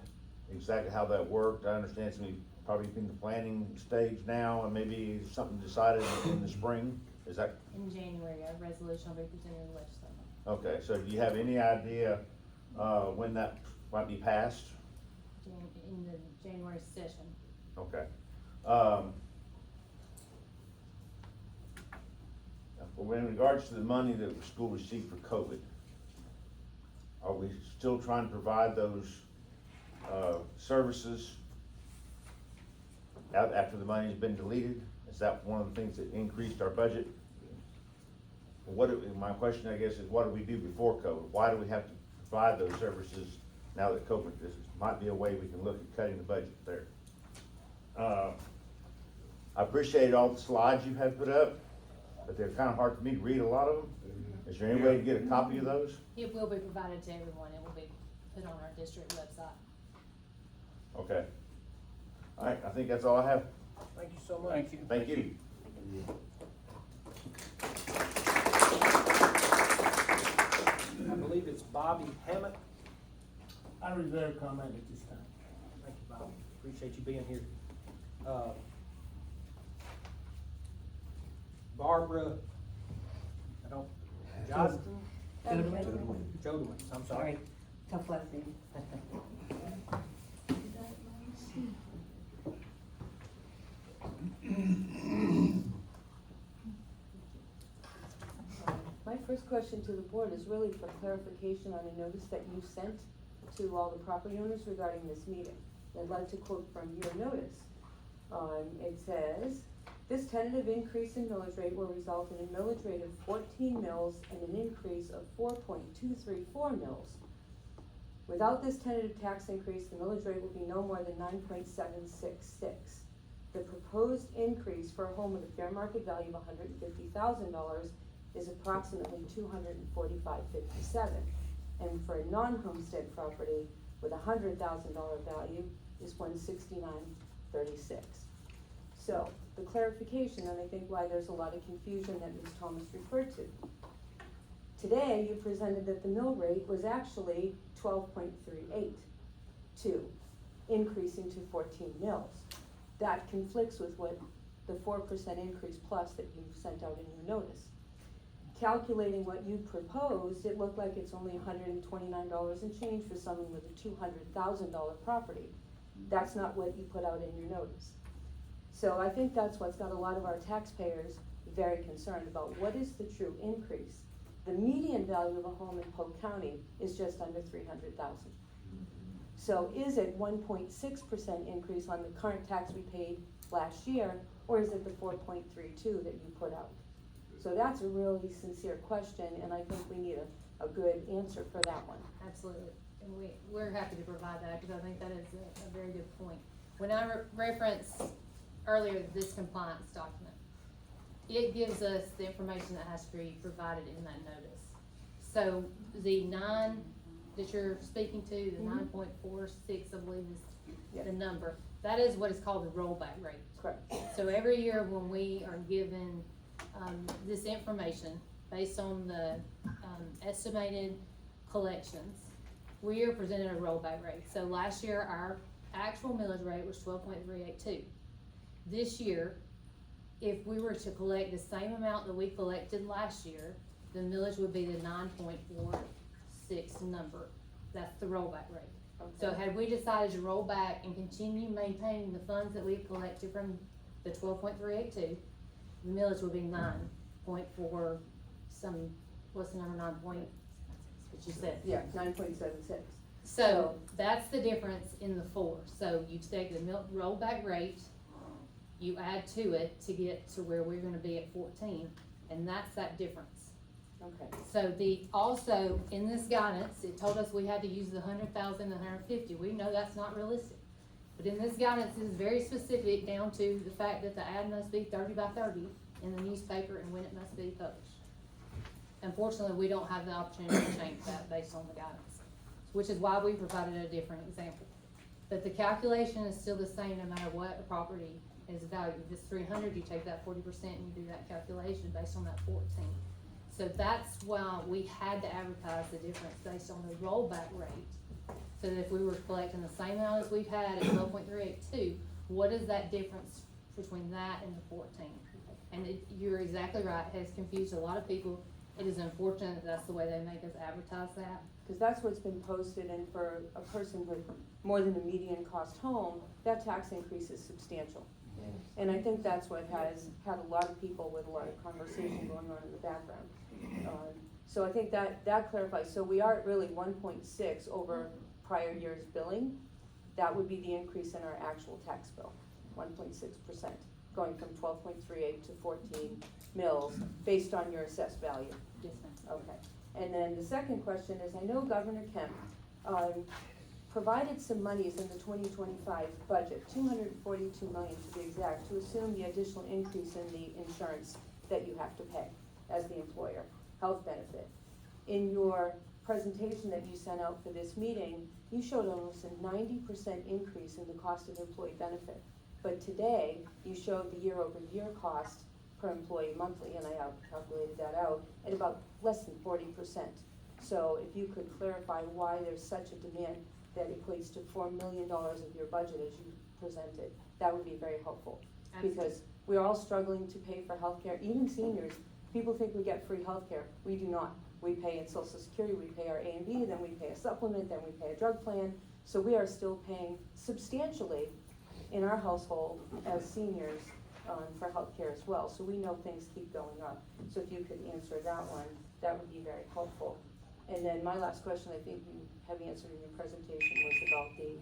exactly how that worked. I understand it's gonna be probably in the planning stage now and maybe something decided in the spring. Is that, In January, a resolution will be presented in the legislature. okay, so do you have any idea, when that might be passed? In the January session. Okay. In regards to the money that the school received for COVID, are we still trying to provide those, services after the money's been deleted? Is that one of the things that increased our budget? My question, I guess, is what do we do before COVID? Why do we have to provide those services now that COVID, this might be a way we can look at cutting the budget there. I appreciate all the slides you had put up, but they're kind of hard for me to read a lot of them. Is there any way to get a copy of those? It will be provided to everyone. It will be put on our district website. Okay. All right, I think that's all I have. Thank you so much. Thank you. Thank you. I believe it's Bobby Hammett. I reserve comment at this time. Thank you, Bobby. Appreciate you being here. Barbara, Johnston? Jodewin, I'm sorry. Tough last name. My first question to the board is really for clarification on a notice that you sent to all the property owners regarding this meeting. I'd like to quote from your notice. It says, "This tentative increase in millage rate will result in a millage rate of 14 mills and an increase of 4.234 mills. Without this tentative tax increase, the millage rate will be no more than 9.766. The proposed increase for a home with a fair market value of $150,000 is approximately $245.57, and for a non-homestead property with a $100,000 value is $169.36. So, the clarification, and I think why there's a lot of confusion that Ms. Thomas referred to. Today, you presented that the mill rate was actually 12.382, increasing to 14 mills. That conflicts with what the 4% increase plus that you sent out in your notice. Calculating what you proposed, it looked like it's only $129 and change for someone with a $200,000 property. That's not what you put out in your notice. So I think that's what's got a lot of our taxpayers very concerned about what is the true increase. The median value of a home in Polk County is just under $300,000. So is it 1.6% increase on the current tax we paid last year, or is it the 4.32 that you put out? So that's a really sincere question, and I think we need a good answer for that one. Absolutely, and we're happy to provide that, because I think that is a very good point. When I referenced earlier this compliance document, it gives us the information that has to be provided in that notice. So the 9 that you're speaking to, the 9.46, I believe is the number, that is what is called the rollback rate. Correct. So every year when we are given, this information based on the, estimated collections, we are presented a rollback rate. So last year, our actual millage rate was 12.382. This year, if we were to collect the same amount that we collected last year, the millage would be the 9.46 number. That's the rollback rate. So Okay. had we decided to roll back and continue maintaining the funds that we've collected from the 12.382, the millage would be 9.4 some, what's the number, 9 point, what you said? Yeah, 9.76. So that's the difference in the 4. So you take the rollback rate, you add to it to get to where we're gonna be at 14, and that's that difference. Okay. So also, in this guidance, it told us we had to use the 100,000 and 150, we know that's not realistic. But in this guidance, it is very specific down to the fact that the ad must be 30 by 30 in the newspaper and when it must be published. Unfortunately, we don't have the opportunity to change that based on the guidance, which is why we provided a different example. But the calculation is still the same no matter what a property is valued. If it's 300, you take that 40% and you do that calculation based on that 14. So that's why we had to advertise the difference based on the rollback rate. So that if we were collecting the same amount as we've had at 12.382, what is that difference between that and the 14? And you're exactly right, it has confused a lot of people. It is unfortunate that that's the way they make us advertise that. Because that's what's been posted, and for a person with more than a median cost home, that tax increase is substantial. And I think that's what has had a lot of people with a lot of conversation going on in the background. So I think that clarifies, so we are at really 1.6 over prior year's billing. That would be the increase in our actual tax bill, 1.6%, going from 12.38 to 14 mills based on your assessed value. Yes, ma'am. Okay, and then the second question is, I know Governor Kemp, provided some monies in the 2025 budget, $242 million to be exact, to assume the additional increase in the insurance that you have to pay as the employer, health benefit. In your presentation that you sent out for this meeting, you showed almost a 90% increase in the cost of employee benefit. But today, you showed the year-over-year cost per employee monthly, and I have calculated that out, at about less than 40%. So if you could clarify why there's such a demand that equates to $4 million of your budget as you presented, that would be very helpful. Absolutely. Because we're all struggling to pay for healthcare, even seniors. People think we get free healthcare. We do not. We pay in Social Security, we pay our A and B, then we pay a supplement, then we pay a drug plan. So we are still paying substantially in our household as seniors for healthcare as well. So we know things keep going up. So if you could answer that one, that would be very helpful. And then my last question, I think you have answered in your presentation, was about the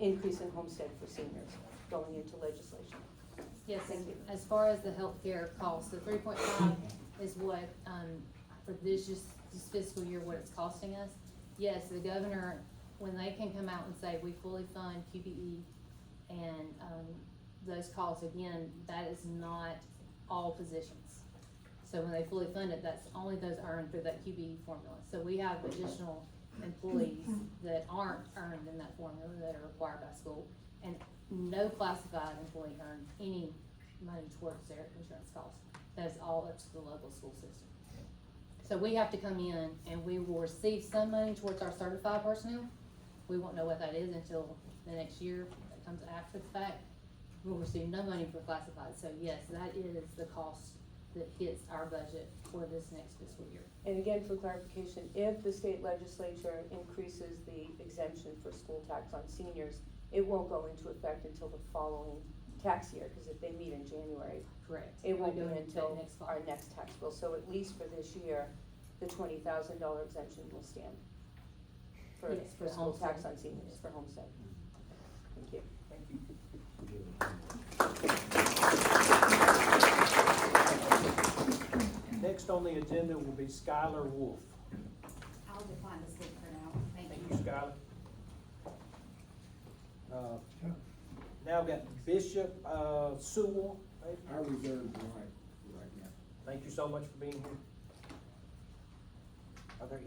increase in homestead for seniors going into legislation. Yes, Thank and you. as far as the healthcare costs, the 3.5 is what, for this fiscal year, what it's costing us. Yes, the governor, when they can come out and say, we fully fund QBE and, those costs, again, that is not all positions. So when they fully fund it, that's only those earned through that QBE formula. So we have additional employees that aren't earned in that formula that are required by school. And no classified employee earned any money towards their insurance costs. That's all up to the local school system. So we have to come in and we will receive some money towards our certified personnel. We won't know what that is until the next year, that comes after the fact. we'll receive no money for classified, so yes, that is the cost that hits our budget for this next fiscal year. And again, for clarification, if the state legislature increases the exemption for school tax on seniors, it won't go into effect until the following tax year, because if they meet in January, Correct. it won't be We're doing until that next fall. our next tax bill. So at least for this year, the $20,000 exemption will stand for Yes, for school homestead. tax on seniors, for homestead. Thank you. Thank you. Next on the agenda will be Skylar Wolf. I'll decline to speak for now, thank Thank you. you, Skylar. Now we've got Bishop Sewell. I reserve the right now. Thank you so much for being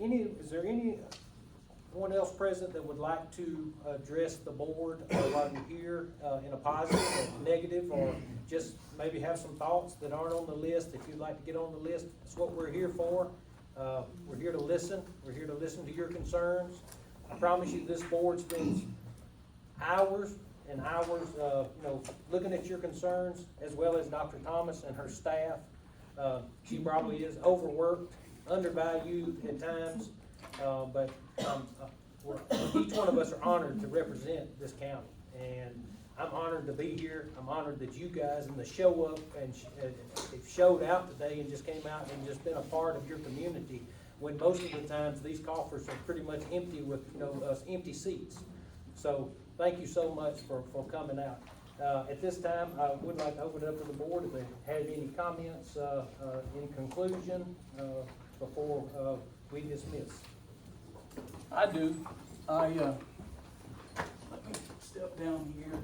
here. Is there anyone else present that would like to address the board while you're here in a positive or negative, or just maybe have some thoughts that aren't on the list? If you'd like to get on the list, that's what we're here for. We're here to listen. We're here to listen to your concerns. I promise you, this board spends hours and hours, looking at your concerns, as well as Dr. Thomas and her staff. She probably is overworked, undervalued at times, but each one of us are honored to represent this county. And I'm honored to be here. I'm honored that you guys and the show up and showed out today and just came out and just been a part of your community, when most of the times these coffers are pretty much empty with, empty seats. So thank you so much for coming out. At this time, I would like to open it up to the board if they have any comments, in conclusion, before we dismiss. I do. Let me step down here.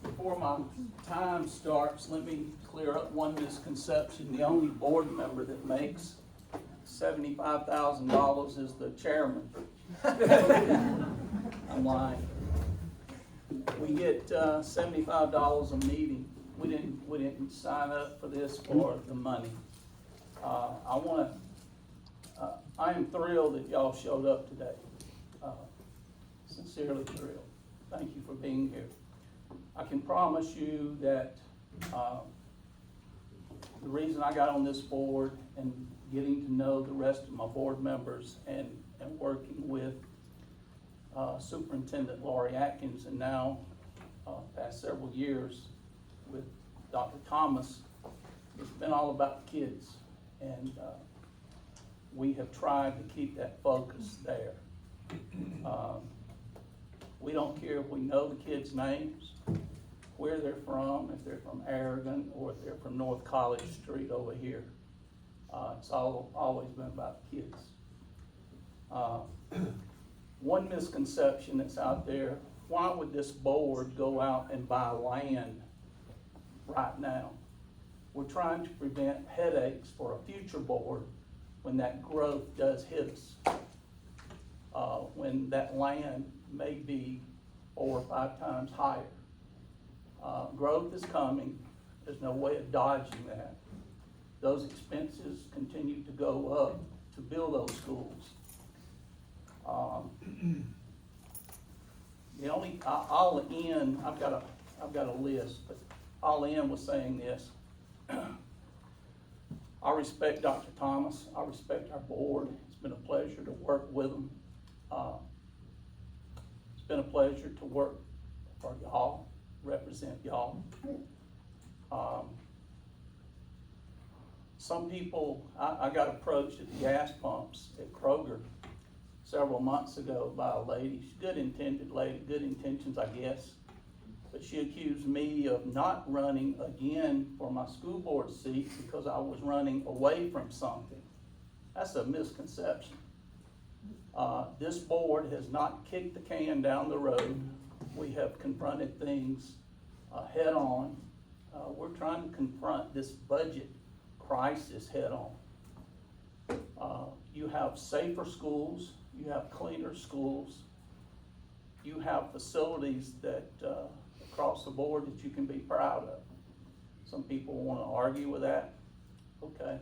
Before my time starts, let me clear up one misconception. The only board member that makes $75,000 is the chairman. I'm lying. We get $75 a meeting. We didn't sign up for this for the money. I am thrilled that y'all showed up today. Sincerely thrilled. Thank you for being here. I can promise you that the reason I got on this board and getting to know the rest of my board members and working with Superintendent Laurie Atkins, and now past several years with Dr. Thomas, it's been all about the kids. And we have tried to keep that focus there. We don't care if we know the kids' names, where they're from, if they're from Aragon or if they're from North College Street over here. It's always been about the kids. One misconception that's out there, why would this board go out and buy land right now? We're trying to prevent headaches for a future board when that growth does hit us. When that land may be 4 or 5 times higher. Growth is coming. There's no way of dodging that. Those expenses continue to go up to build those schools. I'll end, I've got a list, but I'll end with saying this. I respect Dr. Thomas. I respect our board. It's been a pleasure to work with them. It's been a pleasure to work for y'all, represent y'all. Some people, I got approached at the gas pumps at Kroger several months ago by a lady. She's a good-intended lady, good intentions, I guess. But she accused me of not running again for my school board seat because I was running away from something. That's a misconception. This board has not kicked the can down the road. We have confronted things head on. We're trying to confront this budget crisis head on. You have safer schools, you have cleaner schools, you have facilities that across the board that you can be proud of. Some people want to argue with that. Okay.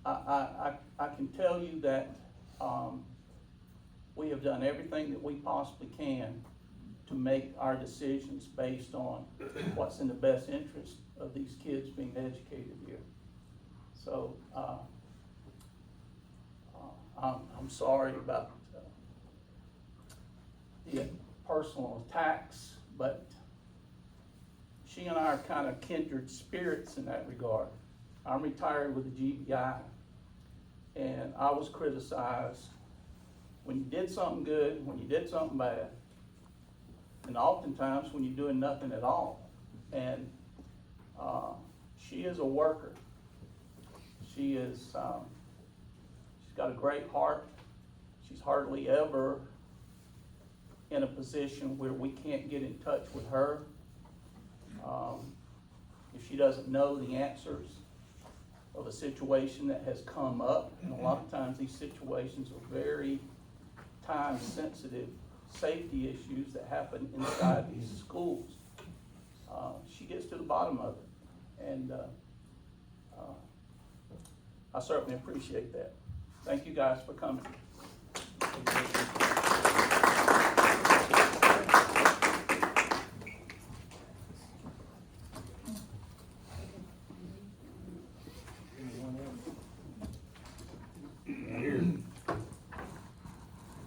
I can tell you that we have done everything that we possibly can to make our decisions based on what's in the best interest of these kids being educated here. So, I'm sorry about the personal attacks, but she and I are kind of kindred spirits in that regard. I'm retired with the GBI, and I was criticized when you did something good, when you did something bad, and oftentimes when you're doing nothing at all. And she is a worker. She is, she's got a great heart. She's hardly ever in a position where we can't get in touch with her. If she doesn't know the answers of a situation that has come up, and a lot of times these situations are very time-sensitive safety issues that happen inside these schools. She gets to the bottom of it, and I certainly appreciate that. Thank you guys for coming.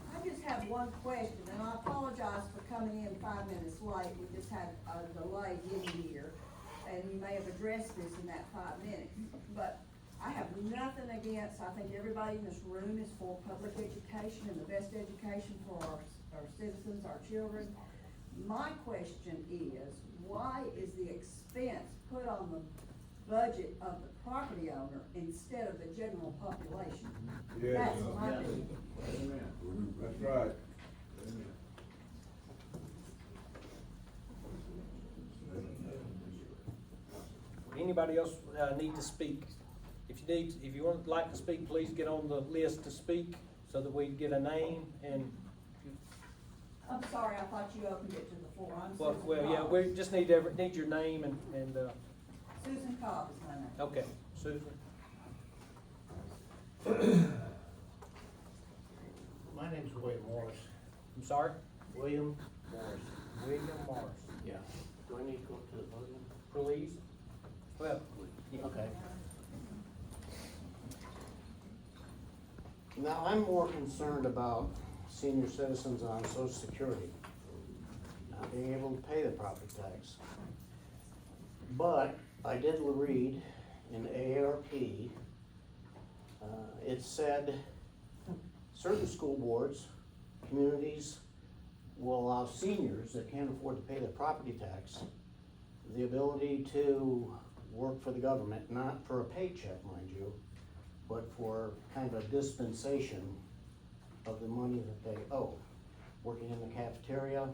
I just have one question, and I apologize for coming in 5 minutes late. We just had a delay getting here, and you may have addressed this in that 5 minutes. But I have nothing against, I think everybody in this room is for public education and the best education for our citizens, our children. My question is, why is the expense put on the budget of the property owner instead of the general population? Yes. That's my thing. Amen. That's right. Amen. Anybody else, need to speak? If you would like to speak, please get on the list to speak so that we get a name and, I'm sorry, I thought you opened it to the floor. I'm well, Susan yeah, Cobb. we just need your name and, Susan Cobb is my name. okay, Susan. My name's William Morris. I'm sorry? William Morris. William Morris. Yeah. Do I need to go to the podium? Please? Well, yeah. Okay. Now, I'm more concerned about senior citizens on Social Security, not being able to pay the property tax. But I did read in the AARP, it said certain school boards, communities will allow seniors that can't afford to pay the property tax the ability to work for the government, not for a paycheck, mind you, but for kind of a dispensation of the money that they owe. Working in the cafeteria,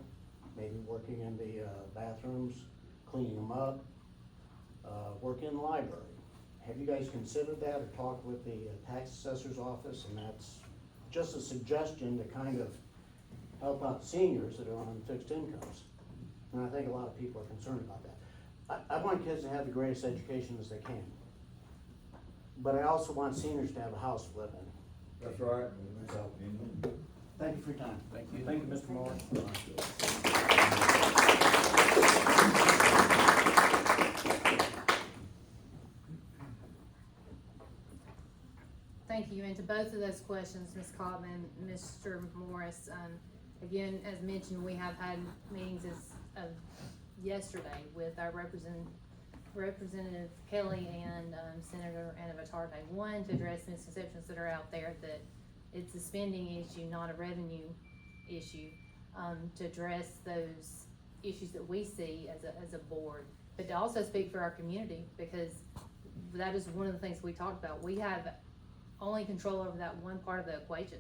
maybe working in the bathrooms, cleaning them up, working in the library. Have you guys considered that or talked with the tax assessor's office? And that's just a suggestion to kind of help out seniors that are on fixed incomes. And I think a lot of people are concerned about that. I want kids to have the greatest education as they can. But I also want seniors to have a house to live in. That's right. So, thank you for your time. Thank you. Thank you, Mr. Morris. Thank you, and to both of those questions, Ms. Cobb and Mr. Morris, again, as mentioned, we have had meetings as of yesterday with our Representative Kelly and Senator Anna Vitarte. One, to address misconceptions that are out there that it's a spending issue, not a revenue issue, to address those issues that we see as a board, but to also speak for our community, because that is one of the things we talked about. We have only control over that one part of the equation,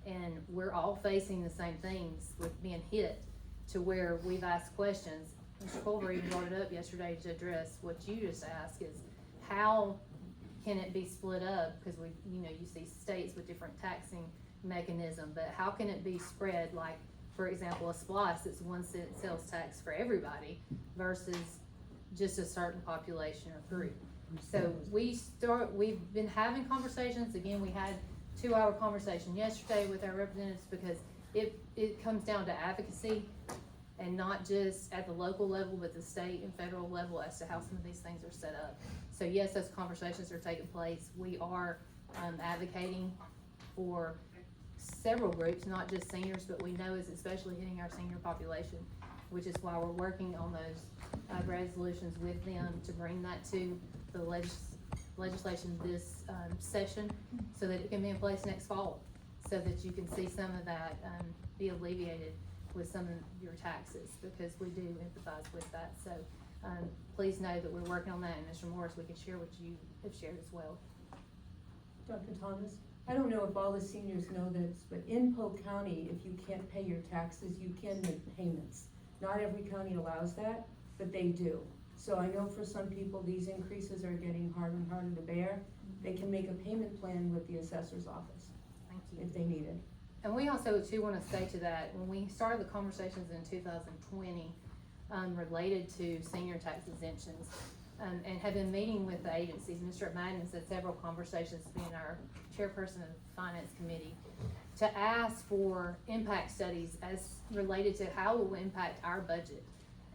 and we're all facing the same things with being hit, to where we've asked questions. Mr. Culver even brought it up yesterday to address what you just asked, is how can it be split up? Because you see states with different taxing mechanism, but how can it be spread, like, for example, a SPLOST that's 1 cent sales tax for everybody versus just a certain population or group? So we've been having conversations. Again, we had 2-hour conversation yesterday with our representatives, because it comes down to advocacy, and not just at the local level, but the state and federal level as to how some of these things are set up. So yes, those conversations are taking place. We are advocating for several groups, not just seniors, but we know it's especially hitting our senior population, which is why we're working on those resolutions with them to bring that to the legislation this session, so that it can be in place next fall, so that you can see some of that be alleviated with some of your taxes, because we do empathize with that. So please know that we're working on that, and Mr. Morris, we can share what you have shared as well. Dr. Thomas, I don't know if all the seniors know this, but in Polk County, if you can't pay your taxes, you can make payments. Not every county allows that, but they do. So I know for some people, these increases are getting harder and harder to bear. They can make a payment plan with the assessor's office Thank you. if they need it. And we also too want to say to that, when we started the conversations in 2020, related to senior tax exemptions, and have been meeting with the agencies, Mr. Madden has had several conversations, being our chairperson of the finance committee, to ask for impact studies as related to how it will impact our budget,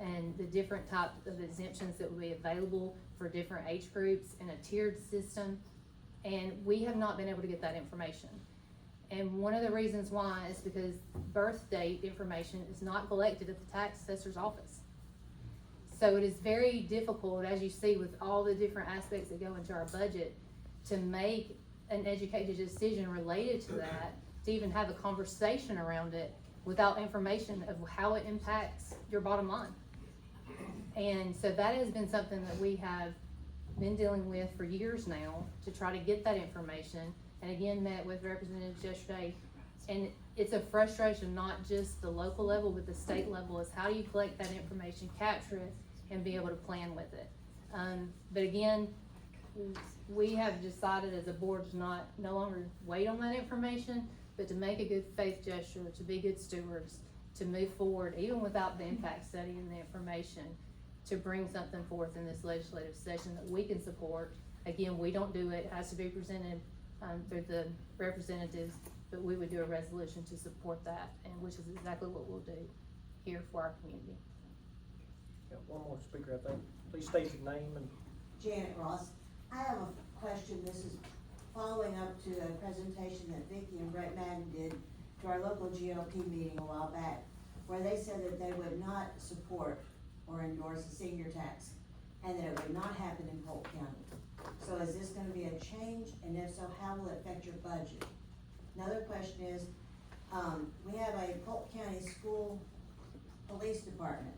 and the different types of exemptions that will be available for different age groups in a tiered system. And we have not been able to get that information. And one of the reasons why is because birth date information is not collected at the tax assessor's office. So it is very difficult, as you see with all the different aspects that go into our budget, to make an educated decision related to that, to even have a conversation around it without information of how it impacts your bottom line. And so that has been something that we have been dealing with for years now, to try to get that information. And again, met with representatives yesterday, and it's a frustration, not just the local level, but the state level, is how do you collect that information, capture it, and be able to plan with it. But again, we have decided as a board to no longer wait on that information, but to make a good faith gesture, to be good stewards, to move forward, even without the impact study and the information, to bring something forth in this legislative session that we can support. Again, we don't do it, it has to be presented through the representatives, but we would do a resolution to support that, and which is exactly what we'll do here for our community. Got one more speaker, I think. Please state your name and. Janet Ross. I have a question. This is following up to a presentation that Vicki and Brett Madden did to our local GLP meeting a while back, where they said that they would not support or endorse a senior tax, and that it would not happen in Polk County. So is this gonna be a change, and if so, how will it affect your budget? Another question is, we have a Polk County School Police Department.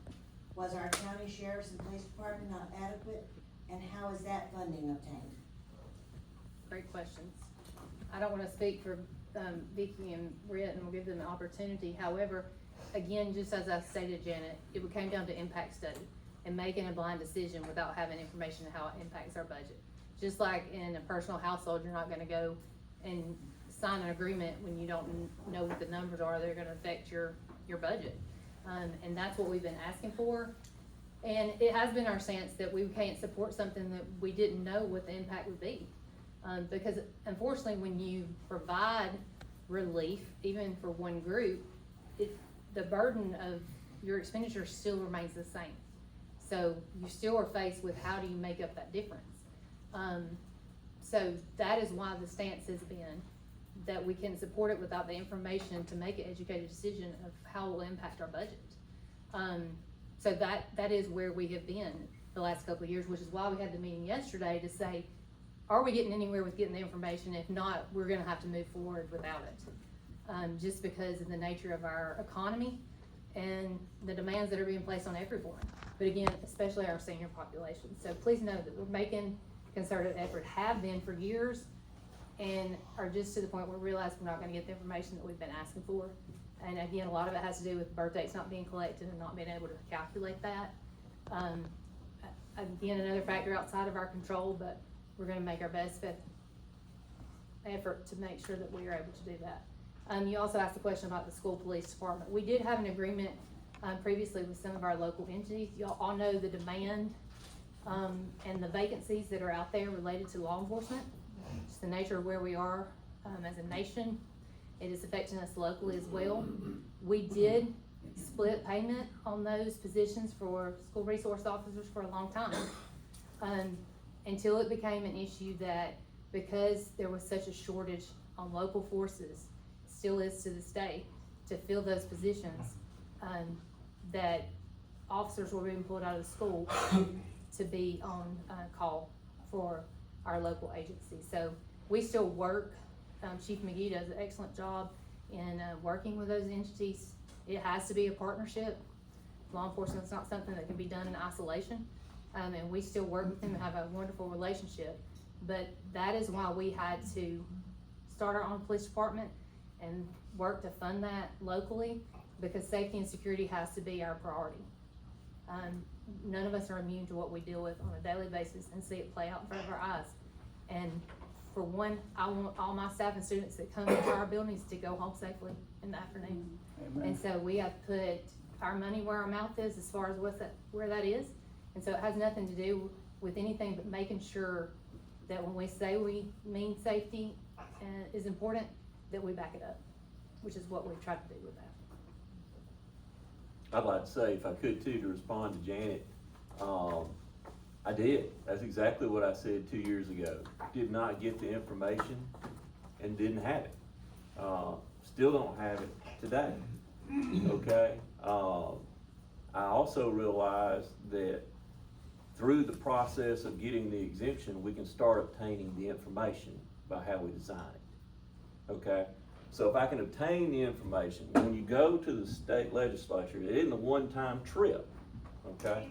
Was our county sheriff's and police department not adequate, and how is that funding obtained? Great questions. I don't wanna speak for Vicki and Britt, and we'll give them an opportunity. However, again, just as I stated, Janet, it came down to impact study and making a blind decision without having information of how it impacts our budget. Just like in a personal household, you're not gonna go and sign an agreement when you don't know what the numbers are that are gonna affect your budget. And that's what we've been asking for. And it has been our stance that we can't support something that we didn't know what the impact would be. Because unfortunately, when you provide relief, even for one group, the burden of your expenditure still remains the same. So you still are faced with how do you make up that difference? So that is why the stance has been that we can support it without the information to make an educated decision of how it will impact our budget. So that is where we have been the last couple of years, which is why we had the meeting yesterday to say, are we getting anywhere with getting the information? If not, we're gonna have to move forward without it. Just because of the nature of our economy and the demands that are being placed on everyone. But again, especially our senior population. So please know that we're making concerted effort, have been for years, and are just to the point where we realize we're not gonna get the information that we've been asking for. And again, a lot of it has to do with birth dates not being collected and not being able to calculate that. Again, another factor outside of our control, but we're gonna make our best effort to make sure that we are able to do that. You also asked the question about the school police department. We did have an agreement previously with some of our local entities. Y'all all know the demand and the vacancies that are out there related to law enforcement. Just the nature of where we are as a nation. It is affecting us locally as well. We did split payment on those positions for school resource officers for a long time. Until it became an issue that because there was such a shortage on local forces, still is to this day, to fill those positions, that officers were being pulled out of school to be on, call for our local agency. So we still work, Chief McGee does an excellent job in, working with those entities. It has to be a partnership. Law enforcement's not something that can be done in isolation. And we still work with them and have a wonderful relationship. But that is why we had to start our own police department and work to fund that locally, because safety and security has to be our priority. None of us are immune to what we deal with on a daily basis and see it play out in front of our eyes. And for one, I want all my staff and students that come into our buildings to go home safely in the afternoon. Amen. And so we have put our money where our mouth is as far as where that is. And so it has nothing to do with anything but making sure that when we say we mean safety is important, that we back it up, which is what we've tried to do with that. I'd like to say, if I could too, to respond to Janet, I did. That's exactly what I said 2 years ago. Did not get the information and didn't have it. Still don't have it today, okay? I also realized that through the process of getting the exemption, we can start obtaining the information by how we design it, okay? So if I can obtain the information, when you go to the state legislature, it isn't a one-time trip, okay?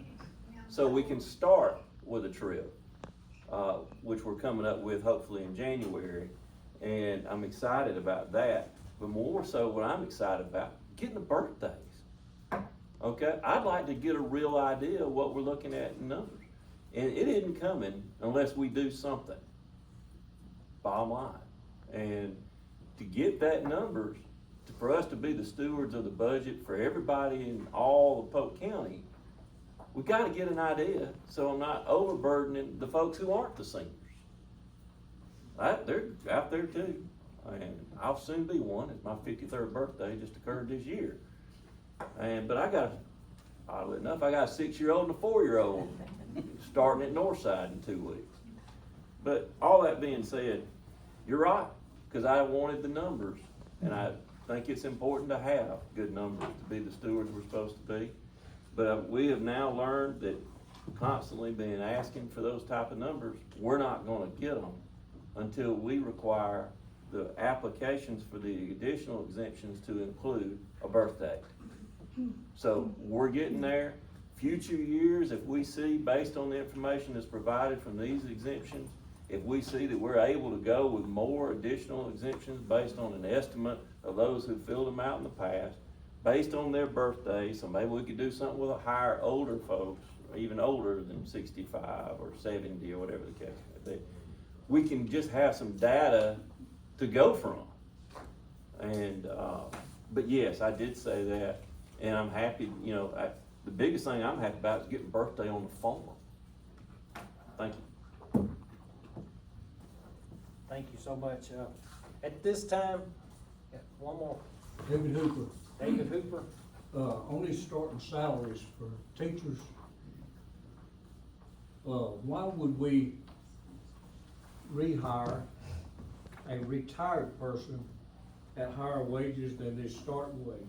So we can start with a trip, which we're coming up with hopefully in January, and I'm excited about that. But more so, what I'm excited about, getting the birthdays, okay? I'd like to get a real idea of what we're looking at in numbers. And it isn't coming unless we do something, bottom line. And to get that numbers, for us to be the stewards of the budget for everybody in all of Polk County, we gotta get an idea, so I'm not overburdening the folks who aren't the seniors. They're out there too, and I'll soon be one. It's my 53rd birthday, just occurred this year. But oddly enough, I got a 6-year-old and a 4-year-old starting at Northside in 2 weeks. But all that being said, you're right, because I wanted the numbers, and I think it's important to have good numbers to be the stewards we're supposed to be. But we have now learned that constantly being asking for those type of numbers, we're not gonna get them until we require the applications for the additional exemptions to include a birth date. So we're getting there. Future years, if we see, based on the information that's provided from these exemptions, if we see that we're able to go with more additional exemptions based on an estimate of those who filled them out in the past, based on their birthday, so maybe we could do something with a higher older folks, even older than 65 or 70 or whatever the case may be. We can just have some data to go from. And, but yes, I did say that, and I'm happy, the biggest thing I'm happy about is getting birthday on the form. Thank you. Thank you so much. At this time, one more. David Hooper, David Hooper. on these starting salaries for teachers, why would we rehire a retired person at higher wages than their starting wage?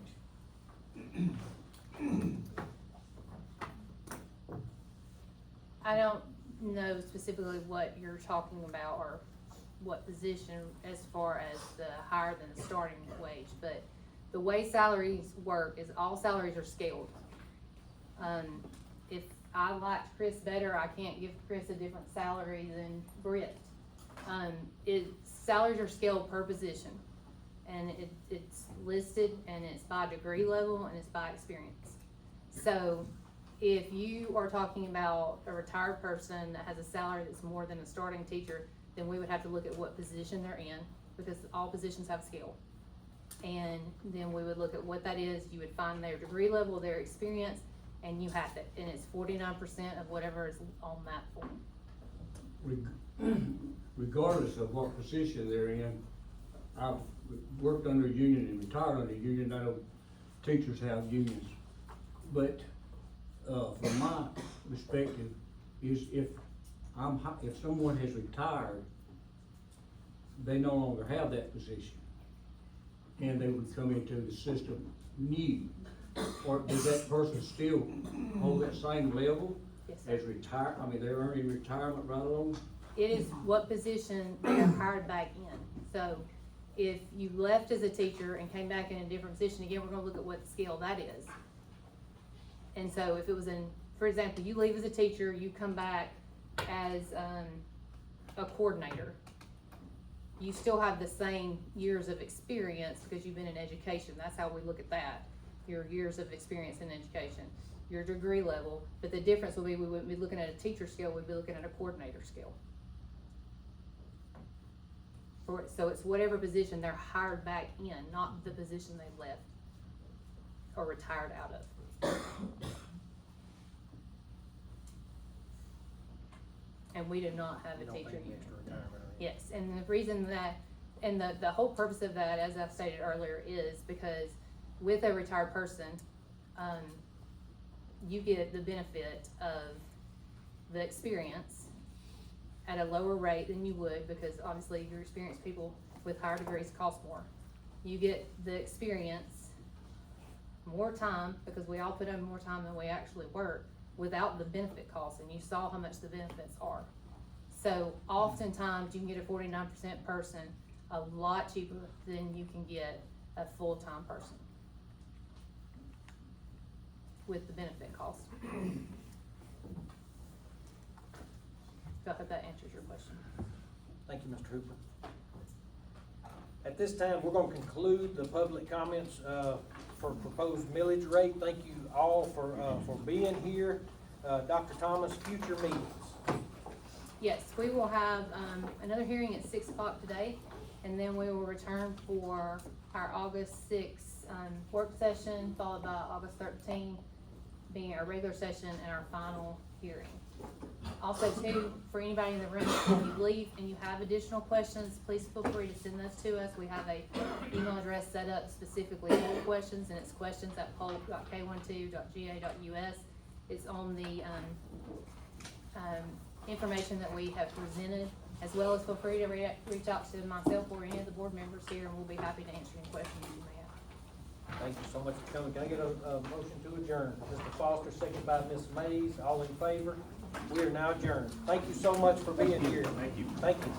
I don't know specifically what you're talking about or what position as far as the higher than the starting wage, but the way salaries work is all salaries are scaled. If I liked Chris better, I can't give Chris a different salary than Britt. Salaries are scaled per position, and it's listed, and it's by degree level, and it's by experience. So if you are talking about a retired person that has a salary that's more than a starting teacher, then we would have to look at what position they're in, because all positions have scale. And then we would look at what that is. You would find their degree level, their experience, and you have it, and it's 49% of whatever is on that form. Regardless of what position they're in, I've worked under a union and retired under a union, I know teachers have unions. But, from my perspective, is if someone has retired, they no longer have that position. And they would come into the system new. Or does that person still hold that same level Yes, sir. as retire, I mean, they're earning retirement right along? It is what position they are hired back in. So if you left as a teacher and came back in a different position, again, we're gonna look at what scale that is. And so if it was in, for example, you leave as a teacher, you come back as, a coordinator. You still have the same years of experience because you've been in education. That's how we look at that. Your years of experience in education, your degree level. But the difference will be, we wouldn't be looking at a teacher scale, we'd be looking at a coordinator scale. So it's whatever position they're hired back in, not the position they left or retired out of. And we do not have You a don't teacher pay any union. extra retirement or anything. Yes, and the reason that, and the whole purpose of that, as I've stated earlier, is because with a retired person, you get the benefit of the experience at a lower rate than you would, because obviously your experienced people with higher degrees cost more. You get the experience, more time, because we all put in more time than we actually work, without the benefit costs, and you saw how much the benefits are. So oftentimes, you can get a 49% person a lot cheaper than you can get a full-time person with the benefit cost. So I hope that answers your question. Thank you, Mr. Hooper. At this time, we're gonna conclude the public comments, for proposed millage rate. Thank you all for being here. Dr. Thomas, future meetings. Yes, we will have, another hearing at 6 o'clock today, and then we will return for our August 6th, work session, followed by August 13th being our regular session and our final hearing. Also too, for anybody in the room, if you leave and you have additional questions, please feel free to send those to us. We have a email address set up specifically for questions, and it's questions@polk.k12.ga.us. It's on the, information that we have presented, as well as feel free to reach out to myself or any of the board members here, and we'll be happy to answer any questions you may have. Thank you so much for coming. Can I get a motion to adjourn? Mr. Foster, second by Ms. Mays. All in favor? We are now adjourned. Thank you so much for being here. Thank you. Thank you.